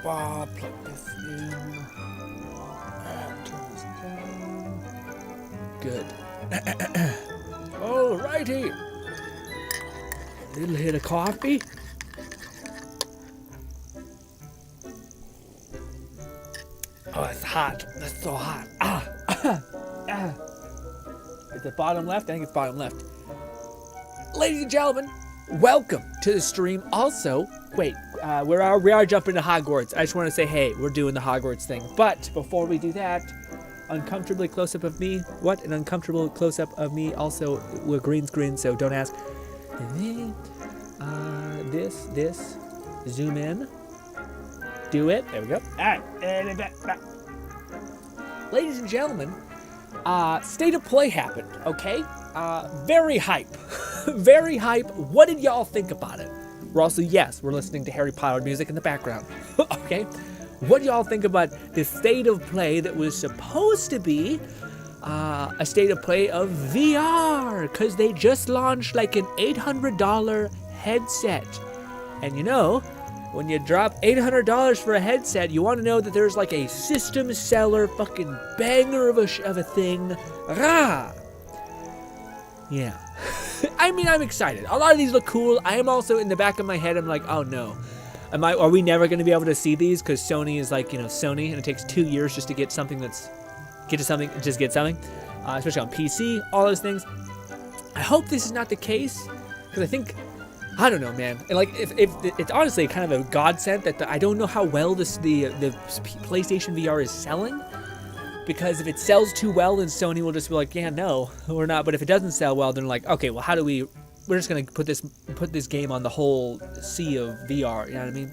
Plug this in. And turn this down. Good. Alrighty. Little hit of coffee. Oh, it's hot. That's so hot. Is it bottom left? I think it's bottom left. Ladies and gentlemen, welcome to the stream. Also, wait, we are jumping to Hogwarts. I just want to say, hey, we're doing the Hogwarts thing. But before we do that, uncomfortably close-up of me. What? An uncomfortable close-up of me. Also, we're green screen, so don't ask. This. Zoom in. Do it. There we go. All right. Ladies and gentlemen, State of Play happened, okay? Very hype. Very hype. What did y'all think about it? We're listening to Harry Potter music in the background. Okay? What do y'all think about the State of Play that was supposed to be a State of Play of VR? Because they just launched like an $800 headset. And you know, when you drop $800 for a headset, you want to know that there's like a system seller fucking banger of a thing. Rah! Yeah. I mean, I'm excited. A lot of these look cool. I am also in the back of my head, I'm like, oh no. Are we never going to be able to see these? Because Sony is like, Sony, and it takes 2 years just to get something especially on PC, all those things. I hope this is not the case, because I don't know, man. Like, if it's honestly kind of a godsend that I don't know how well the PlayStation VR is selling, because if it sells too well, then Sony will just be like, yeah, no, we're not. But if it doesn't sell well, then like, okay, well, we're just gonna put this game on the whole sea of VR. You know what I mean?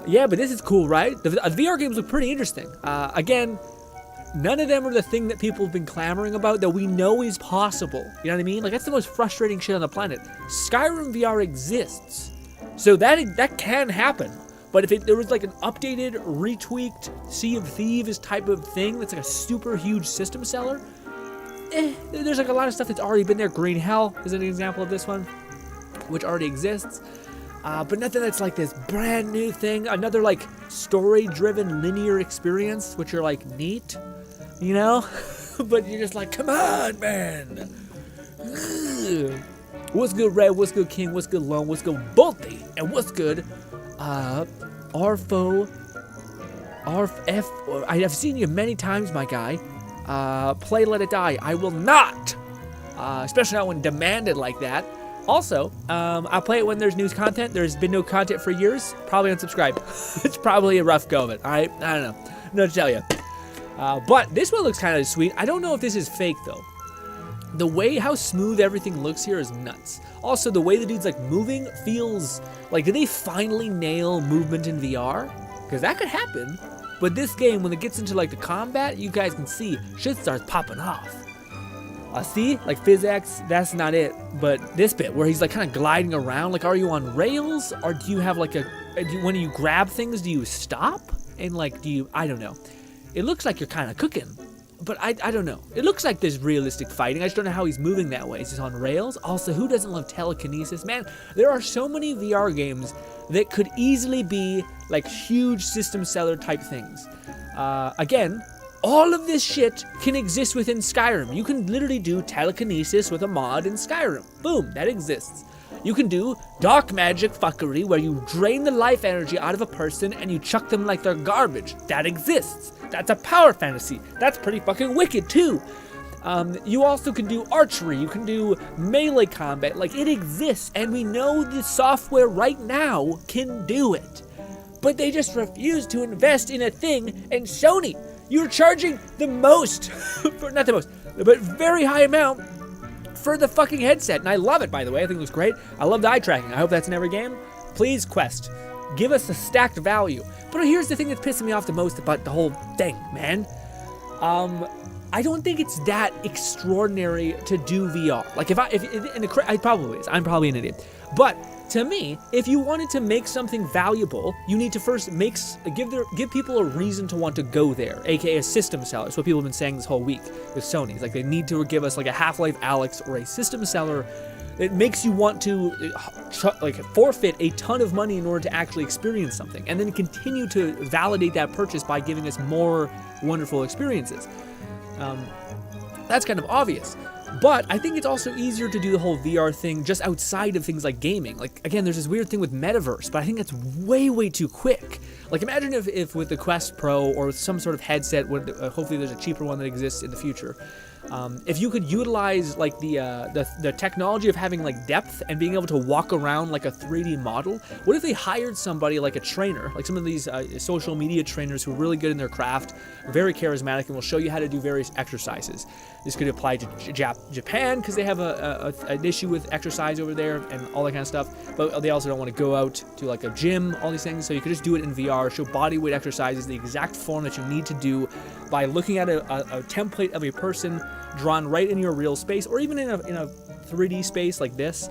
Yeah, but this is cool, right? The VR games look pretty interesting. Again, none of them are the thing that people have been clamoring about that we know is possible. You know what I mean? Like, that's the most frustrating shit on the planet. Skyrim VR exists, so that can happen. But if there was like an updated, retweaked Sea of Thieves type of thing that's like a super huge system seller, there's like a lot of stuff that's already been there. Green Hell is an example of this one, which already exists. But nothing that's like this brand new thing. Another like story-driven linear experience, which are like neat, but you're just like, come on, man. Ugh. What's good, Red? What's good, King? What's good, Lone? What's good, Bolty? And what's good, Arfo? I have seen you many times, my guy. Play Let It Die. I will not. Especially not when demanded like that. Also, I'll play it when there's news content. There's been no content for years. Probably unsubscribe. It's probably a rough go of it, alright? I don't know. No to tell you. But this one looks kind of sweet. I don't know if this is fake, though. The way how smooth everything looks here is nuts. Also, the way the dude's like moving feels like, did they finally nail movement in VR? Because that could happen. But this game, when it gets into like the combat, you guys can see shit starts popping off. See, like physics, that's not it. But this bit where he's like kind of gliding around, like, are you on rails, or do you have like when you grab things, do you stop and like I don't know. It looks like you're kind of cooking, but I don't know. It looks like there's realistic fighting. I just don't know how he's moving that way. Is he on rails? Also, who doesn't love telekinesis? Man, there are so many VR games that could easily be like huge system seller type things. Again, all of this shit can exist within Skyrim. You can literally do telekinesis with a mod in Skyrim. Boom, that exists. You can do dark magic fuckery where you drain the life energy out of a person and you chuck them like they're garbage. That exists. That's a power fantasy. That's pretty fucking wicked too. You also can do archery. You can do melee combat. Like, it exists, and we know the software right now can do it. But they just refuse to invest in a thing, and Sony, you're charging the most, not the most, but very high amount for the fucking headset. And I love it, by the way. I think it looks great. I love the eye tracking. I hope that's in every game. Please, Quest, give us a stacked value. But here's the thing that's pissing me off the most about the whole thing, man. I don't think it's that extraordinary to do VR. Like, I probably is. I'm probably an idiot. But to me, if you wanted to make something valuable, you need to first give people a reason to want to go there, aka a system seller. That's what people have been saying this whole week with Sony. It's like they need to give us like a Half-Life Alyx or a system seller It makes you want to forfeit a ton of money in order to actually experience something, and then continue to validate that purchase by giving us more wonderful experiences. That's kind of obvious. But I think it's also easier to do the whole VR thing just outside of things like gaming. Like, again, there's this weird thing with metaverse, but I think that's way, way too quick. Like, imagine if with the Quest Pro or with some sort of headset, hopefully there's a cheaper one that exists in the future, if you could utilize like the technology of having like depth and being able to walk around like a 3D model. What if they hired somebody like a trainer, like some of these social media trainers who are really good in their craft, very charismatic, and will show you how to do various exercises. This could apply to Japan because they have an issue with exercise over there and all that kind of stuff, but they also don't want to go out to like a gym, all these things, so you could just do it in VR, show body weight exercises, the exact form that you need to do by looking at a template of a person drawn right in your real space, or even in a 3D space like this.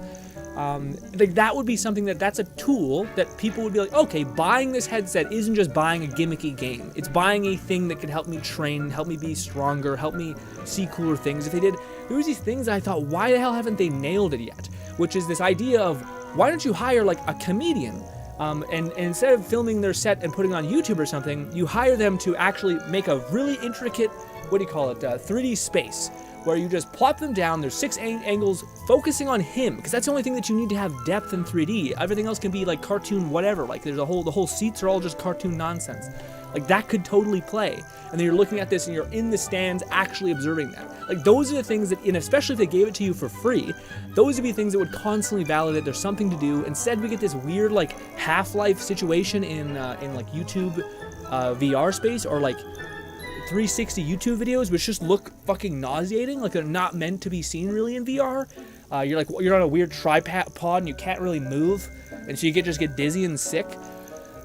Like that would be something that's a tool that people would be like, okay, buying this headset isn't just buying a gimmicky game. It's buying a thing that could help me train, help me be stronger, help me see cooler things. If they did, there was these things that I thought, why the hell haven't they nailed it yet? Which is this idea of, why don't you hire like a comedian? And instead of filming their set and putting it on YouTube or something, you hire them to actually make a really intricate, 3D space, where you just plop them down. There's 6 angles focusing on him, because that's the only thing that you need to have depth in 3D. Everything else can be like cartoon whatever. Like there's the whole seats are all just cartoon nonsense. Like that could totally play. And then you're looking at this and you're in the stands actually observing that. Like those are the things that, and especially if they gave it to you for free, those would be things that would constantly validate there's something to do. Instead we get this weird like Half-Life situation in like YouTube VR space, or like 360 YouTube videos, which just look fucking nauseating. Like they're not meant to be seen really in VR. You're on a weird tripod and you can't really move, and so you just get dizzy and sick.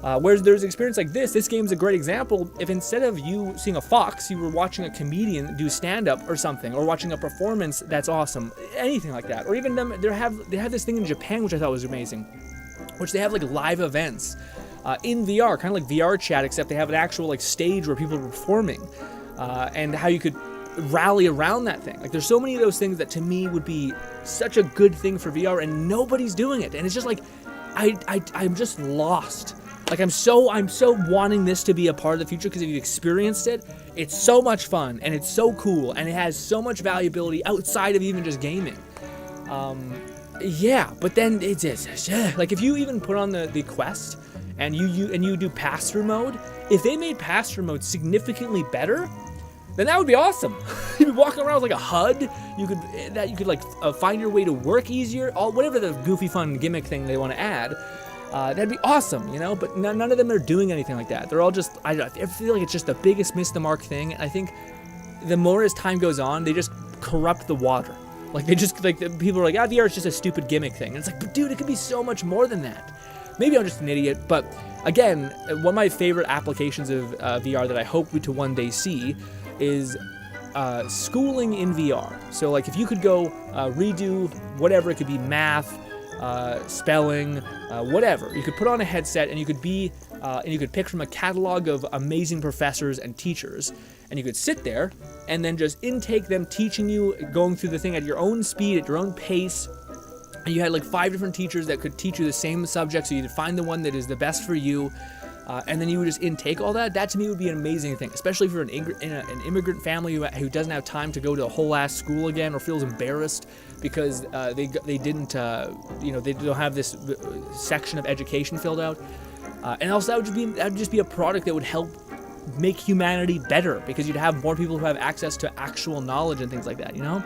Whereas there's an experience like this game's a great example. If instead of you seeing a fox, you were watching a comedian do stand-up or something, or watching a performance that's awesome, anything like that. Or even they have this thing in Japan, which I thought was amazing, which they have like live events in VR, kind of like VR chat, except they have an actual like stage where people are performing, and how you could rally around that thing. Like there's so many of those things that to me would be such a good thing for VR, and nobody's doing it. And it's just like, I'm just lost. Like I'm so wanting this to be a part of the future, because if you've experienced it, it's so much fun and it's so cool and it has so much valuability outside of even just gaming. Yeah, but then it's like if you even put on the Quest and you do pass-through mode, if they made pass-through mode significantly better, then that would be awesome. You'd be walking around with like a HUD. You could like find your way to work easier. Whatever the goofy fun gimmick thing they want to add. That'd be awesome, you know, but none of them are doing anything like that. They're all just, I feel like it's just the biggest miss the mark thing. And I think the more as time goes on, they just corrupt the water. Like they just, like people are like, VR is just a stupid gimmick thing. And it's like, but dude, it could be so much more than that. Maybe I'm just an idiot, but again, one of my favorite applications of VR that I hope we to one day see is schooling in VR. So like if you could go redo whatever, it could be math, spelling, whatever. You could put on a headset and you could pick from a catalog of amazing professors and teachers, and you could sit there and then just intake them teaching you, going through the thing at your own speed, at your own pace. And you had like 5 different teachers that could teach you the same subject, so you'd find the one that is the best for you. And then you would just intake all that. That to me would be an amazing thing, especially if you're an immigrant family who doesn't have time to go to a whole ass school again, or feels embarrassed because they didn't, they don't have this section of education filled out. And also that would just be a product that would help make humanity better, because you'd have more people who have access to actual knowledge and things like that, you know?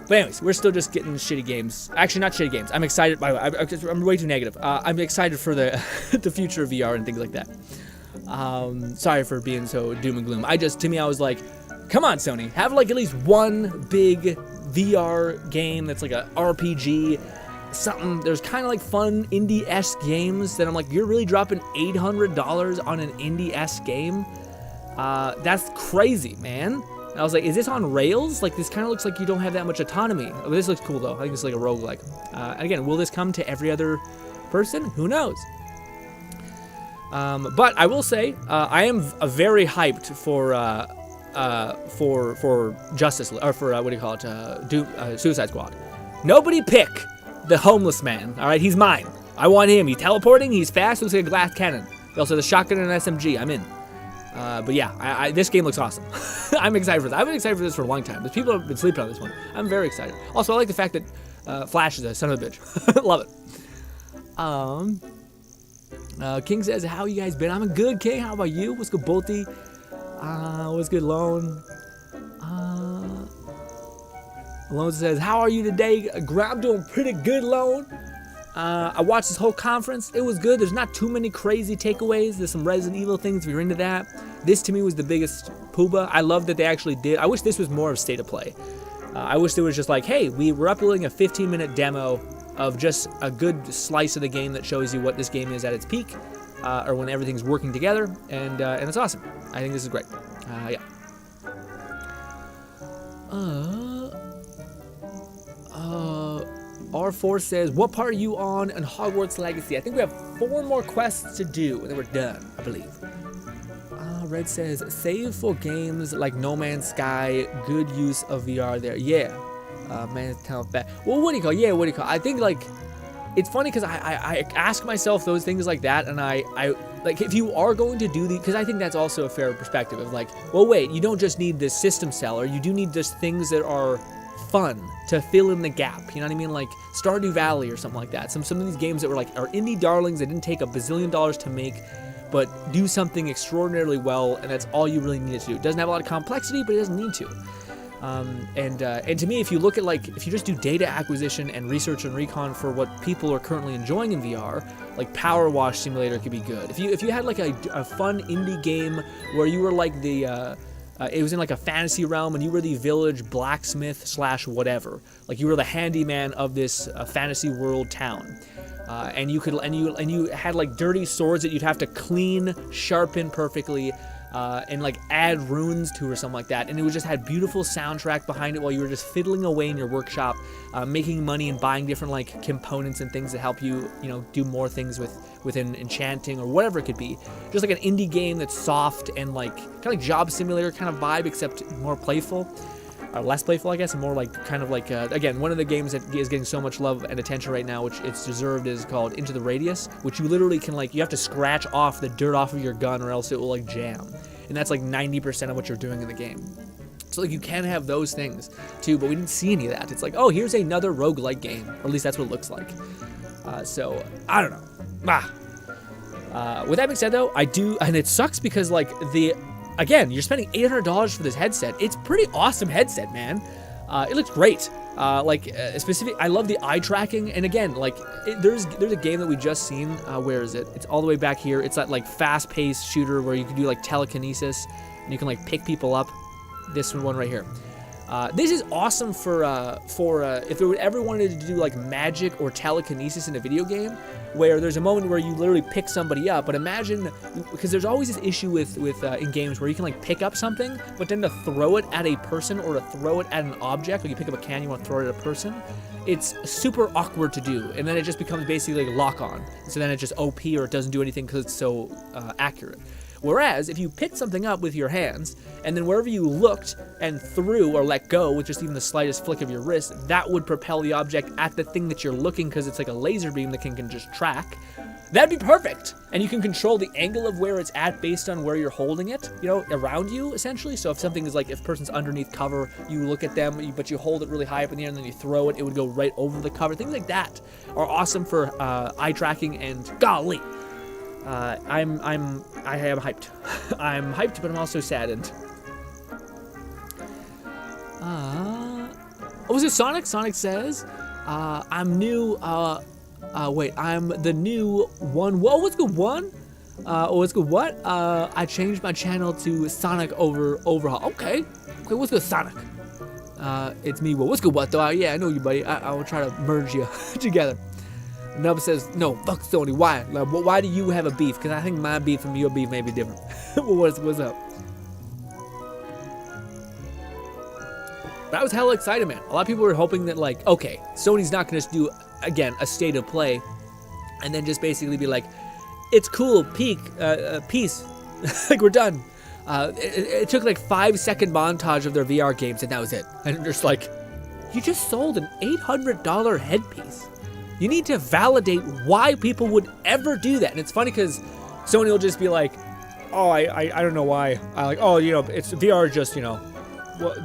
But anyways, we're still just getting shitty games. Actually, not shitty games. I'm excited. I'm way too negative. I'm excited for the the future of VR and things like that. Sorry for being so doom and gloom. I was like, come on, Sony, have like at least one big VR game that's like a RPG, something. There's kind of like fun indie-esque games that I'm like, you're really dropping $800 on an indie-esque game? That's crazy, man. And I was like, is this on rails? Like, this kind of looks like you don't have that much autonomy. Oh, this looks cool, though. I think it's like a roguelike. Again, will this come to every other person? Who knows? But I will say, I am very hyped for Justice, or for, Suicide Squad. Nobody pick the homeless man. All right, he's mine. I want him. He's teleporting. He's fast. Looks like a glass cannon. He also has a shotgun and an SMG. I'm in. But yeah, this game looks awesome. I'm excited for this. I've been excited for this for a long time. There's people have been sleeping on this one. I'm very excited. Also, I like the fact that Flash is a son of a bitch. Love it. King says, how you guys been? I'm good, King. How about you? What's good, Bolty? What's good, Lone? Lone says, how are you today? I'm doing pretty good, Lone. I watched this whole conference. It was good. There's not too many crazy takeaways. There's some Resident Evil things if you're into that. This, to me, was the biggest pooba. I love that they actually did. I wish this was more of state of play. I wish there was just like, hey, we're uploading a 15-minute demo of just a good slice of the game that shows you what this game is at its peak, or when everything's working together, and it's awesome. I think this is great. Yeah. R4 says, what part are you on Hogwarts Legacy? I think we have 4 more quests to do, and then we're done, I believe. Red says, save for games like No Man's Sky, good use of VR there. Yeah. Man's Town back. Well, what do you call? Yeah, what do you call? I think, like, it's funny because I ask myself those things like that, and I like, if you are going to do the, because I think that's also a fair perspective of like, well, wait, you don't just need this system seller, you do need just things that are fun to fill in the gap. You know what I mean? Like Stardew Valley or something like that. Some of these games that were like are indie darlings that didn't take $1 billion to make, but do something extraordinarily well, and that's all you really need to do. It doesn't have a lot of complexity, but it doesn't need to. And to me, if you look at like, if you just do data acquisition and research and recon for what people are currently enjoying in VR, like Power Wash Simulator could be good. If you had like a fun indie game where you were like the it was in like a fantasy realm and you were the village blacksmith / whatever, like you were the handyman of this fantasy world town, and you had like dirty swords that you'd have to clean, sharpen perfectly. And like add runes to or something like that, and it would just had beautiful soundtrack behind it while you were just fiddling away in your workshop, making money and buying different like components and things that help you, do more things within enchanting or whatever it could be. Just like an indie game that's soft and like kind of like Job Simulator kind of vibe, except more playful. Less playful, I guess, and more like kind of like again, one of the games that is getting so much love and attention right now, which it's deserved, is called Into the Radius, which you literally can like, you have to scratch off the dirt off of your gun or else it will like jam, and that's like 90% of what you're doing in the game. So like you can have those things too, but we didn't see any of that. It's like, oh, here's another roguelike game, or at least that's what it looks like. So I don't know. With that being said, though, I do, and it sucks because like again, you're spending $800 for this headset. It's pretty awesome headset, man. It looks great. I love the eye tracking. And again, like there's a game that we just seen. Where is it? It's all the way back here. It's that like fast-paced shooter where you can do like telekinesis and you can like pick people up. This one right here. This is awesome for if there would ever wanted to do like magic or telekinesis in a video game, where there's a moment where you literally pick somebody up. But imagine, because there's always this issue with in games where you can like pick up something, but then to throw it at a person or to throw it at an object, like you pick up a can, you want to throw it at a person, it's super awkward to do, and then it just becomes basically like lock-on. So then it's just OP, or it doesn't do anything because it's so accurate. Whereas, if you picked something up with your hands, and then wherever you looked and threw or let go with just even the slightest flick of your wrist, that would propel the object at the thing that you're looking, because it's like a laser beam that can just track. That'd be perfect! And you can control the angle of where it's at based on where you're holding it, around you, essentially. So if something is like, if a person's underneath cover, you look at them, but you hold it really high up in the air, and then you throw it, it would go right over the cover. Things like that are awesome for eye tracking, and golly! I am hyped. I'm hyped, but I'm also saddened. Was it Sonic? Sonic says, I'm new, I'm the new one. Whoa, what's good, one? What's good, what? I changed my channel to Sonic Overhaul. Okay, what's good, Sonic? It's me, what's good, what, though? Yeah, I know you, buddy. I will try to merge you together. Nub says, no, fuck Sony. Why? Like, why do you have a beef? Because I think my beef from your beef may be different. What's up? But I was hella excited, man. A lot of people were hoping that, like, okay, Sony's not going to do, again, a state of play, and then just basically be like, it's cool, peace. Like, we're done. It took like 5-second montage of their VR games, and that was it. And just like, You just sold an $800 headpiece. You need to validate why people would ever do that. And it's funny because Sony will just be like, oh, I don't know why. It's VR just, well,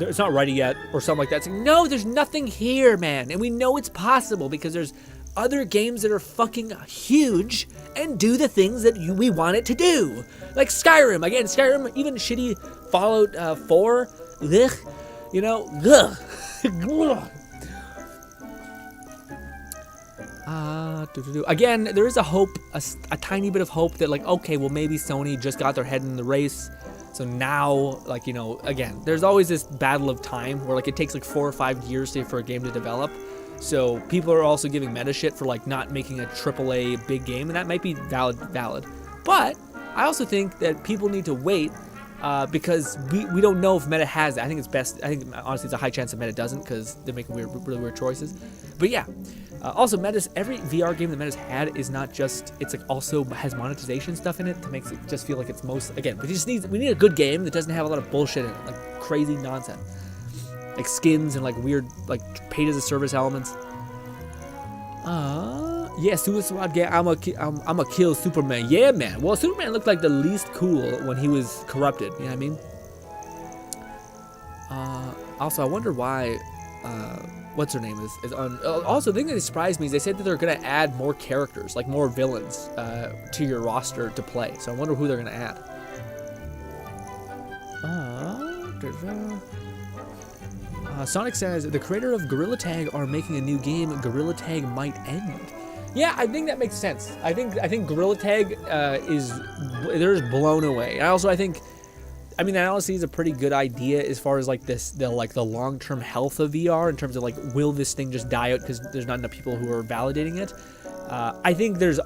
it's not ready yet or something like that. It's like, no, there's nothing here, man. And we know it's possible because there's other games that are fucking huge and do the things that we want it to do. Like Skyrim. Again, Skyrim, even shitty Fallout 4, Again, there is a hope, a tiny bit of hope that, like, okay, well, maybe Sony just got their head in the race. So now, like, again, there's always this battle of time where, like, it takes, like, 4 or 5 years for a game to develop. So people are also giving meta shit for, like, not making a AAA big game, and that might be valid. But I also think that people need to wait because we don't know if meta has it. I think it's best. I think, honestly, it's a high chance that meta doesn't because they're making really weird choices. But yeah. Also, every VR game that Meta's had is not just, it's like also has monetization stuff in it to make it just feel like it's again, we need a good game that doesn't have a lot of bullshit in it, like crazy nonsense. Like skins and like weird, like paid as a service elements. Yeah, Suicide Game, I'm a kill Superman. Yeah, man. Well, Superman looked like the least cool when he was corrupted, you know what I mean? Also, I wonder why, what's her name is on. Also, the thing that surprised me is they said that they're gonna add more characters, like more villains, to your roster to play. So I wonder who they're gonna add. Sonic says the creator of Gorilla Tag are making a new game. Gorilla Tag might end. Yeah, I think that makes sense. I think Gorilla Tag they're just blown away. And also, I mean, that honestly is a pretty good idea as far as like the long-term health of VR in terms of like, will this thing just die out because there's not enough people who are validating it? I think there's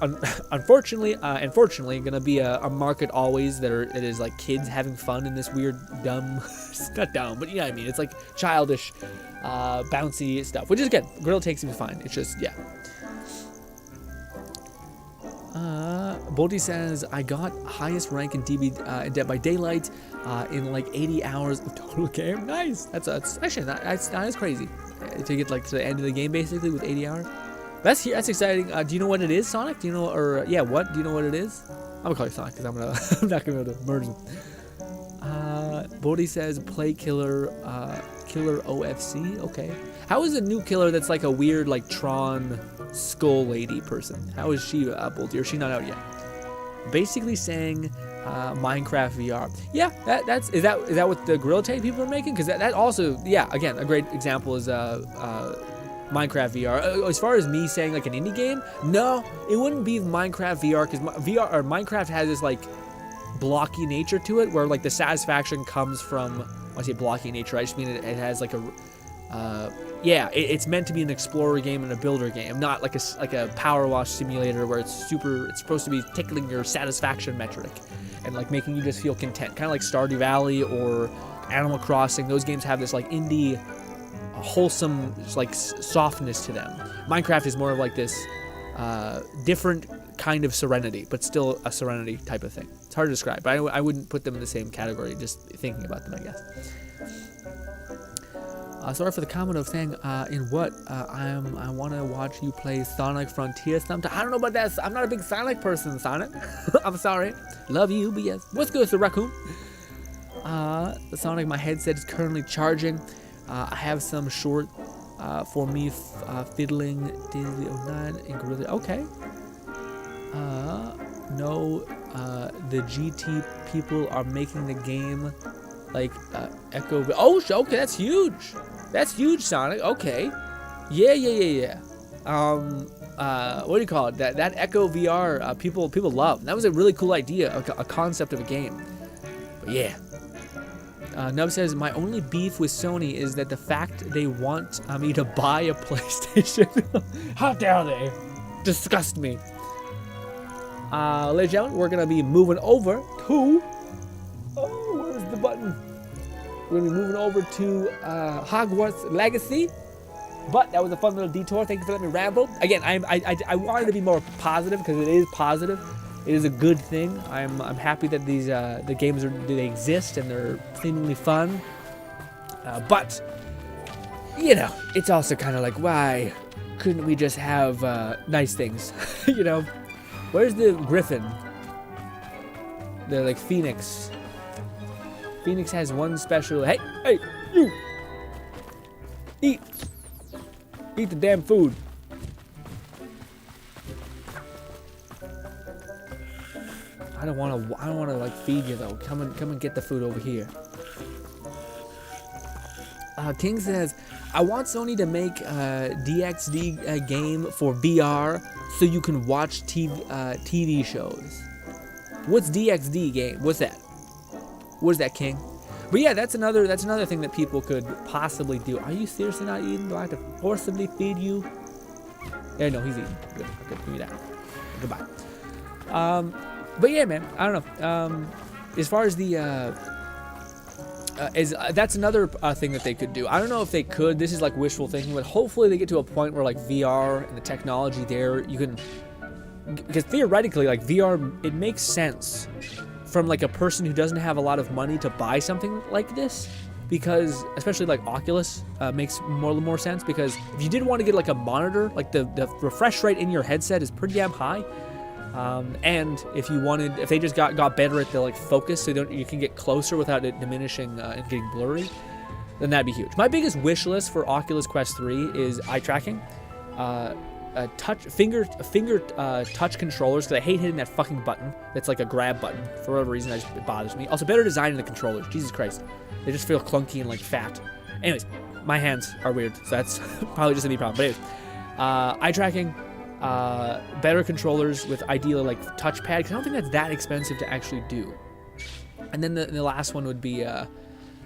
unfortunately going to be a market always it is like kids having fun in this weird dumb, it's not dumb, but you know what I mean. It's like childish, bouncy stuff, which is again, Gorilla Tag seems fine. It's just, yeah. Bolty says, I got highest rank in Dead by Daylight in like 80 hours of total game. Nice. That's actually not as crazy to get like to the end of the game basically with 80 hours. That's exciting. Do you know what it is, Sonic? Do you know, or yeah, what? Do you know what it is? I'm gonna call you Sonic because I'm not gonna be able to merge them. Bolty says, play Killer OFC. Okay. How is a new killer that's like a weird like Tron skull lady person? How is she, Bolty? Or is she not out yet? Basically saying Minecraft VR. Yeah, is that what the Gorilla Tag people are making? Because that also, yeah, again, a great example is Minecraft VR. As far as me saying like an indie game, no, it wouldn't be Minecraft VR because Minecraft has this like blocky nature to it where like the satisfaction comes from, when I say blocky nature, I just mean it has like a it's meant to be an explorer game and a builder game, not like a power wash simulator where it's supposed to be tickling your satisfaction metric and like making you just feel content, kind of like Stardew Valley or Animal Crossing. Those games have this like indie, wholesome like softness to them. Minecraft is more of like this different kind of serenity, but still a serenity type of thing. It's hard to describe, but I wouldn't put them in the same category just thinking about them, I guess. Sorry for the comment of saying, I want to watch you play Sonic Frontier sometime. I don't know about that. I'm not a big Sonic person, Sonic. I'm sorry. Love you, but yes. What's good, Sir Raccoon? The Sonic, my headset is currently charging. I have some short for me fiddling Daisy 09 in Gorilla. Okay. No, the GT people are making the game like Echo. Oh, okay, that's huge. That's huge, Sonic. Okay. Yeah. What do you call it? That Echo VR, people love. That was a really cool idea, a concept of a game. But yeah. Nub says, my only beef with Sony is that the fact they want me to buy a PlayStation. How dare they? Disgust me. Ladies and gentlemen, we're going to be moving over to... Oh, where's the button? We're going to be moving over to Hogwarts Legacy. But that was a fun little detour. Thank you for letting me ramble. Again, I wanted to be more positive because it is positive. It is a good thing. I'm happy that these the games they exist and they're seemingly fun. But you know, it's also kind of like, why couldn't we just have nice things? You know, where's the griffin? The like phoenix. Phoenix has one special. Hey, you! Eat the damn food. I don't want to like feed you though. Come and get the food over here. King says, I want Sony to make a DxD game for VR so you can watch TV shows. What's DxD game? What's that? What is that, King? But yeah, that's another thing that people could possibly do. Are you seriously not eating? Do I have to forcibly feed you? Yeah, no, he's eating. Good, give me that. Goodbye. But yeah, man, I don't know. As far as the that's another thing that they could do. I don't know if they could. This is like wishful thinking, but hopefully they get to a point where like VR and the technology there, you can, because theoretically, like VR, it makes sense from like a person who doesn't have a lot of money to buy something like this, because especially like Oculus makes more sense, because if you did want to get like a monitor, like the refresh rate in your headset is pretty damn high. And if they just got better at the like focus, so you can get closer without it diminishing and getting blurry, then that'd be huge. My biggest wish list for Oculus Quest 3 is eye tracking, finger touch controllers, because I hate hitting that fucking button. That's like a grab button for whatever reason. It bothers me. Also, better design in the controllers. Jesus Christ, they just feel clunky and like fat. Anyways, my hands are weird, so that's probably just a me problem. But anyways, eye tracking. Better controllers with ideally like touchpad, because I don't think that's that expensive to actually do. And then the last one would be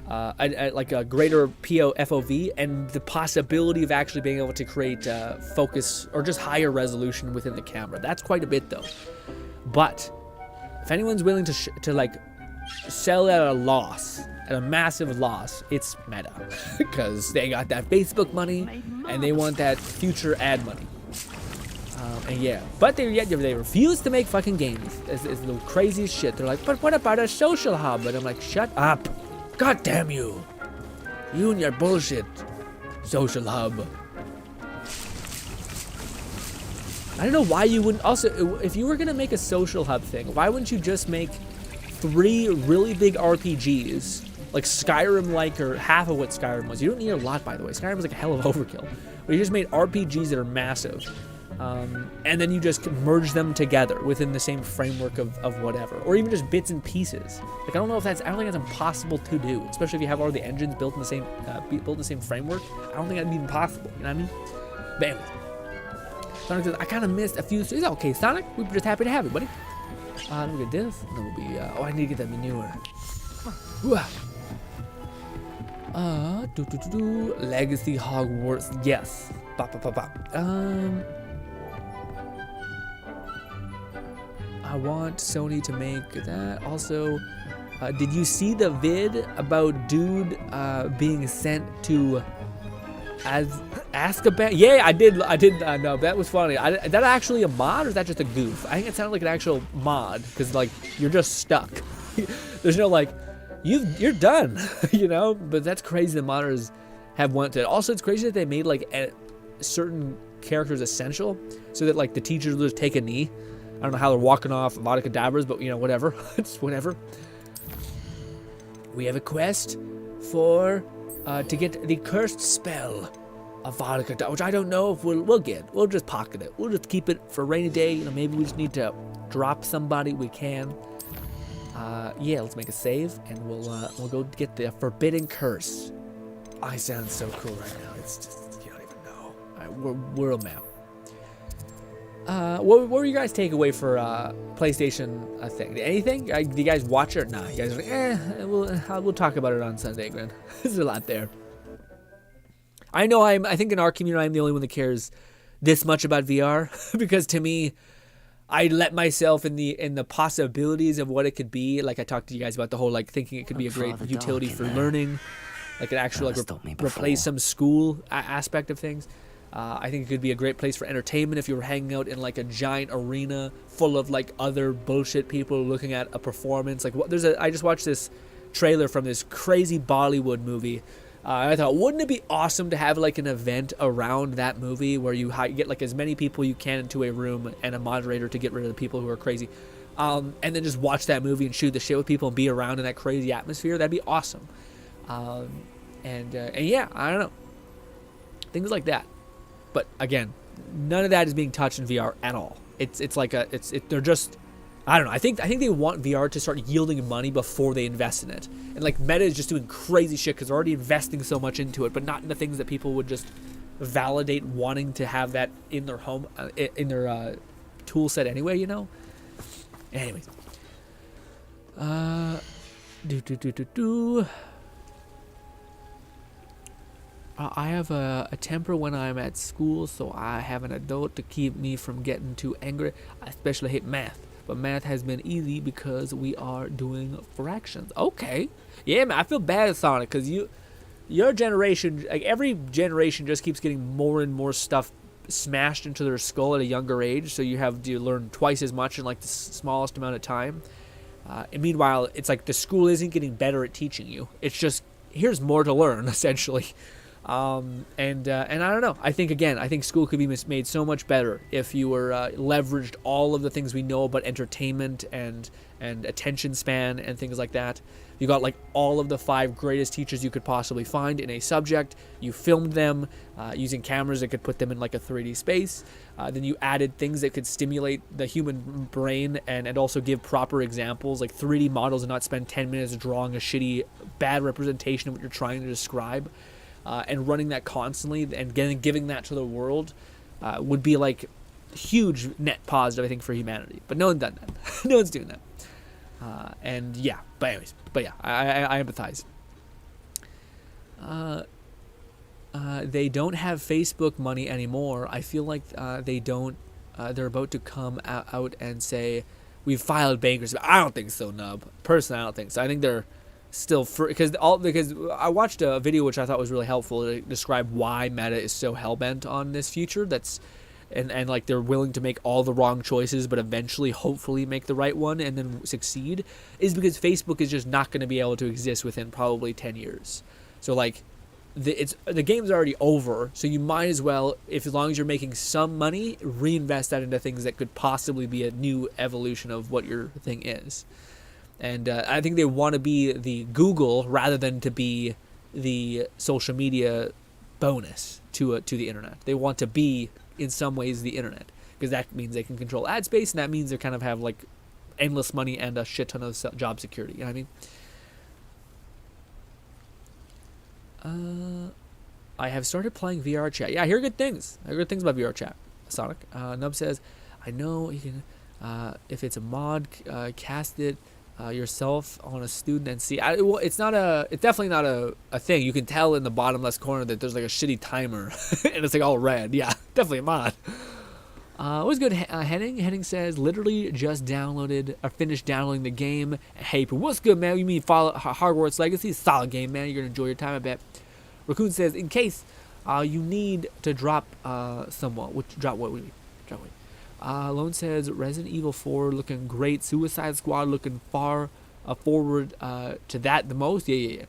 like a greater FOV and the possibility of actually being able to create focus or just higher resolution within the camera. That's quite a bit though. But if anyone's willing to like sell at a loss, at a massive loss, it's Meta, because they got that Facebook money and they want that future ad money. And yeah, but they refuse to make fucking games. It's the craziest shit. They're like, but what about a social hub? And I'm like, shut up. God damn you. You and your bullshit social hub. I don't know why you wouldn't. Also, if you were going to make a social hub thing, why wouldn't you just make 3 really big RPGs? Like Skyrim-like, or half of what Skyrim was. You don't need a lot, by the way. Skyrim was like a hell of overkill. But you just made RPGs that are massive. And then you just merge them together within the same framework of whatever, or even just bits and pieces. Like I don't think that's impossible to do, especially if you have all the engines built in the same framework. I don't think that'd be impossible. You know what I mean? But anyways, Sonic says, I kind of missed a few. Is that okay, Sonic? We're just happy to have you, buddy. Let me get this. And then we'll be. I need to get that manure. Legacy Hogwarts. Yes. I want Sony to make that. Also, did you see the vid about dude being sent to Azkaban? Yeah, I did. No, that was funny. Is that actually a mod, or is that just a goof? I think it sounded like an actual mod, because like you're just stuck. There's no like, you're done, you know. But that's crazy. The modders have wanted it. Also, it's crazy that they made like certain characters essential, so that like the teachers will just take a knee. I don't know how they're walking off Avada Kedavras, but you know, whatever. It's whatever. We have a quest for to get the cursed spell of Avada Kedavra, which I don't know if we'll get. We'll just pocket it. We'll just keep it for a rainy day. You know, maybe we just need to drop somebody. We can. Yeah, let's make a save, and we'll go get the forbidden curse. I sound so cool right now. It's just, you don't even know. All right, world map. What were you guys take away for PlayStation thing? Anything? Do you guys watch it or not? You guys are like, we'll talk about it on Sunday, Grin. There's a lot there. I know I think in our community I'm the only one that cares this much about VR because to me, I let myself in the possibilities of what it could be. Like I talked to you guys about the whole like thinking it could be a great utility for learning, like an actual like replace some school aspect of things. I think it could be a great place for entertainment if you were hanging out in like a giant arena full of like other bullshit people looking at a performance. Like I just watched this trailer from this crazy Bollywood movie And I thought, wouldn't it be awesome to have like an event around that movie where you get like as many people you can into a room and a moderator to get rid of the people who are crazy, and then just watch that movie and shoot the shit with people and be around in that crazy atmosphere. That'd be awesome. And yeah, I don't know, things like that. But again, none of that is being touched in VR at all. They're just, I don't know. I think they want VR to start yielding money before they invest in it. And like Meta is just doing crazy shit because they're already investing so much into it, but not in the things that people would just validate wanting to have that in their home, in their tool set anyway. You know. Anyways, I have a temper when I'm at school, so I have an adult to keep me from getting too angry. I especially hate math. But math has been easy because we are doing fractions. Okay. Yeah, man, I feel bad, Sonic, because your generation, like every generation just keeps getting more and more stuff smashed into their skull at a younger age, so you have to learn twice as much in like the smallest amount of time. And meanwhile, it's like the school isn't getting better at teaching you. It's just, here's more to learn, essentially. And I don't know. I think school could be made so much better if you were leveraged all of the things we know about entertainment and attention span and things like that. You got like all of the 5 greatest teachers you could possibly find in a subject. You filmed them using cameras that could put them in like a 3D space. Then you added things that could stimulate the human brain and also give proper examples, like 3D models, and not spend 10 minutes drawing a shitty, bad representation of what you're trying to describe. And running that constantly and giving that to the world would be like huge net positive, I think, for humanity. But no one's done that. No one's doing that. And yeah, but yeah, I empathize. They don't have Facebook money anymore. I feel like they don't. They're about to come out and say, we've filed bankruptcy. I don't think so, Nub. Personally, I don't think so. I think they're still because I watched a video which I thought was really helpful to describe why Meta is so hellbent on this future. And like they're willing to make all the wrong choices, but eventually, hopefully, make the right one and then succeed. Is because Facebook is just not going to be able to exist within probably 10 years. So like, the game's already over. So you might as well, as long as you're making some money, reinvest that into things that could possibly be a new evolution of what your thing is. And I think they want to be the Google rather than to be the social media bonus to the internet. They want to be, in some ways, the internet, because that means they can control ad space, and that means they kind of have like endless money and a shit ton of job security. You know what I mean? I have started playing VR chat. Yeah, I hear good things. I hear good things about VR chat. Sonic. Nub says, I know you can, if it's a mod, cast it yourself on a student and see. It's definitely not a thing. You can tell in the bottom left corner that there's like a shitty timer and it's like all red. Yeah, definitely a mod. What's good, Henning? Henning says, literally just finished downloading the game. Hey, what's good, man? You mean follow Hogwarts Legacy? Solid game, man. You're gonna enjoy your time, I bet. Raccoon says, in case you need to drop someone, drop what? Lone says Resident Evil 4 looking great. Suicide Squad looking far forward to that the most. Yeah.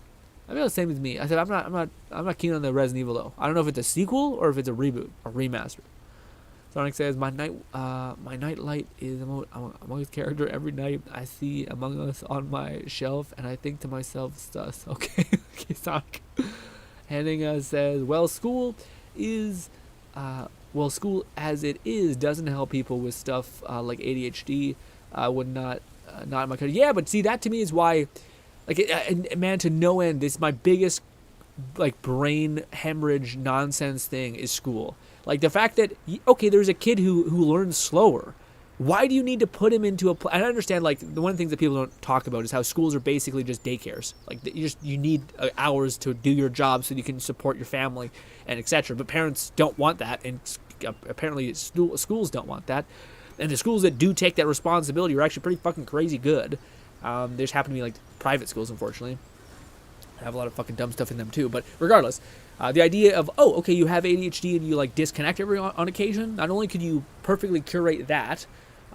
I feel the same as me. I said I'm not keen on the Resident Evil though. I don't know if it's a sequel or if it's a reboot or remaster. Sonic says my nightlight is Among Us character every night. I see Among Us on my shelf and I think to myself, sus. Okay, Sonic. Henning says school as it is doesn't help people with stuff like ADHD. Would not in my country. Yeah, but see, that to me is why, like, man, to no end, this is my biggest like brain hemorrhage nonsense thing is school. Like the fact that there's a kid who learns slower. Why do you need to put him into a? I understand, like, the one of the things that people don't talk about is how schools are basically just daycares. Like you need hours to do your job so you can support your family and etc. But parents don't want that, and apparently schools don't want that. And the schools that do take that responsibility are actually pretty fucking crazy good. They just happen to be like private schools, unfortunately. Have a lot of fucking dumb stuff in them too. But regardless, the idea of you have ADHD and you like disconnect on occasion. Not only could you perfectly curate that,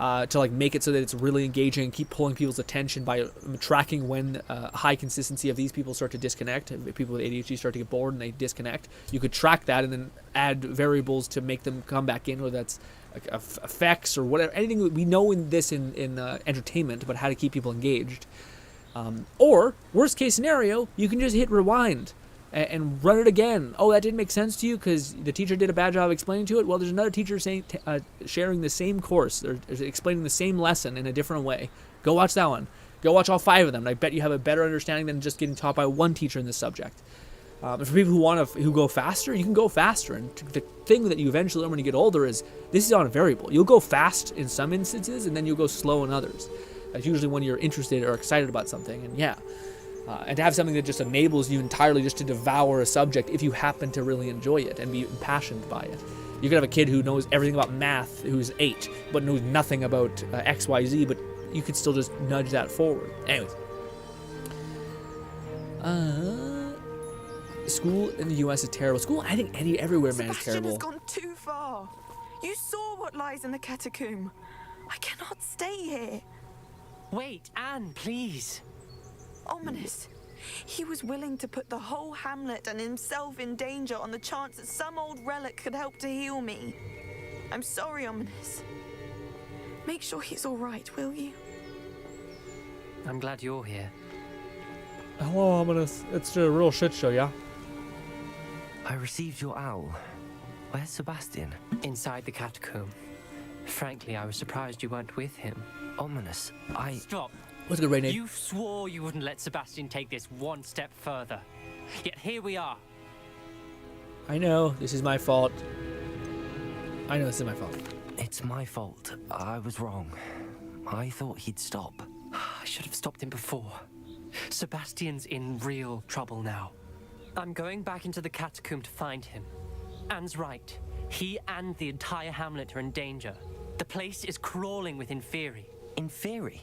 to like make it so that it's really engaging and keep pulling people's attention by tracking when high consistency of these people start to disconnect. If people with ADHD start to get bored and they disconnect, you could track that and then add variables to make them come back in, whether that's like effects or whatever, anything that we know in entertainment about how to keep people engaged. Or worst case scenario, you can just hit rewind and run it again. Oh, that didn't make sense to you because the teacher did a bad job explaining to it. Well, there's another teacher sharing the same course. They're explaining the same lesson in a different way. Go watch that one. Go watch all 5 of them. I bet you have a better understanding than just getting taught by one teacher in this subject. And for people who go faster, you can go faster. And the thing that you eventually learn when you get older is this is on a variable. You'll go fast in some instances, and then you'll go slow in others. That's usually when you're interested or excited about something. And yeah. And to have something that just enables you entirely just to devour a subject if you happen to really enjoy it and be impassioned by it. You could have a kid who knows everything about math who's 8, but knows nothing about XYZ, but you could still just nudge that forward. Anyways. School in the U.S. is terrible. School, I think everywhere, man, is terrible. Sebastian has gone too far. You saw what lies in the catacomb. I cannot stay here. Wait, Anne, please. Ominous. He was willing to put the whole hamlet and himself in danger on the chance that some old relic could help to heal me. I'm sorry, Ominous. Make sure he's all right, will you? I'm glad you're here. Hello, Ominous. It's a real shit show, yeah? I received your owl. Where's Sebastian? Inside the catacomb. Frankly, I was surprised you weren't with him. Ominous, Stop. What's a good rating? You swore you wouldn't let Sebastian take this one step further. Yet here we are. I know, this is my fault. I know this is my fault. It's my fault. I was wrong. I thought he'd stop. I should have stopped him before. Sebastian's in real trouble now. I'm going back into the catacomb to find him. Anne's right. He and the entire hamlet are in danger. The place is crawling with Inferi. Inferi?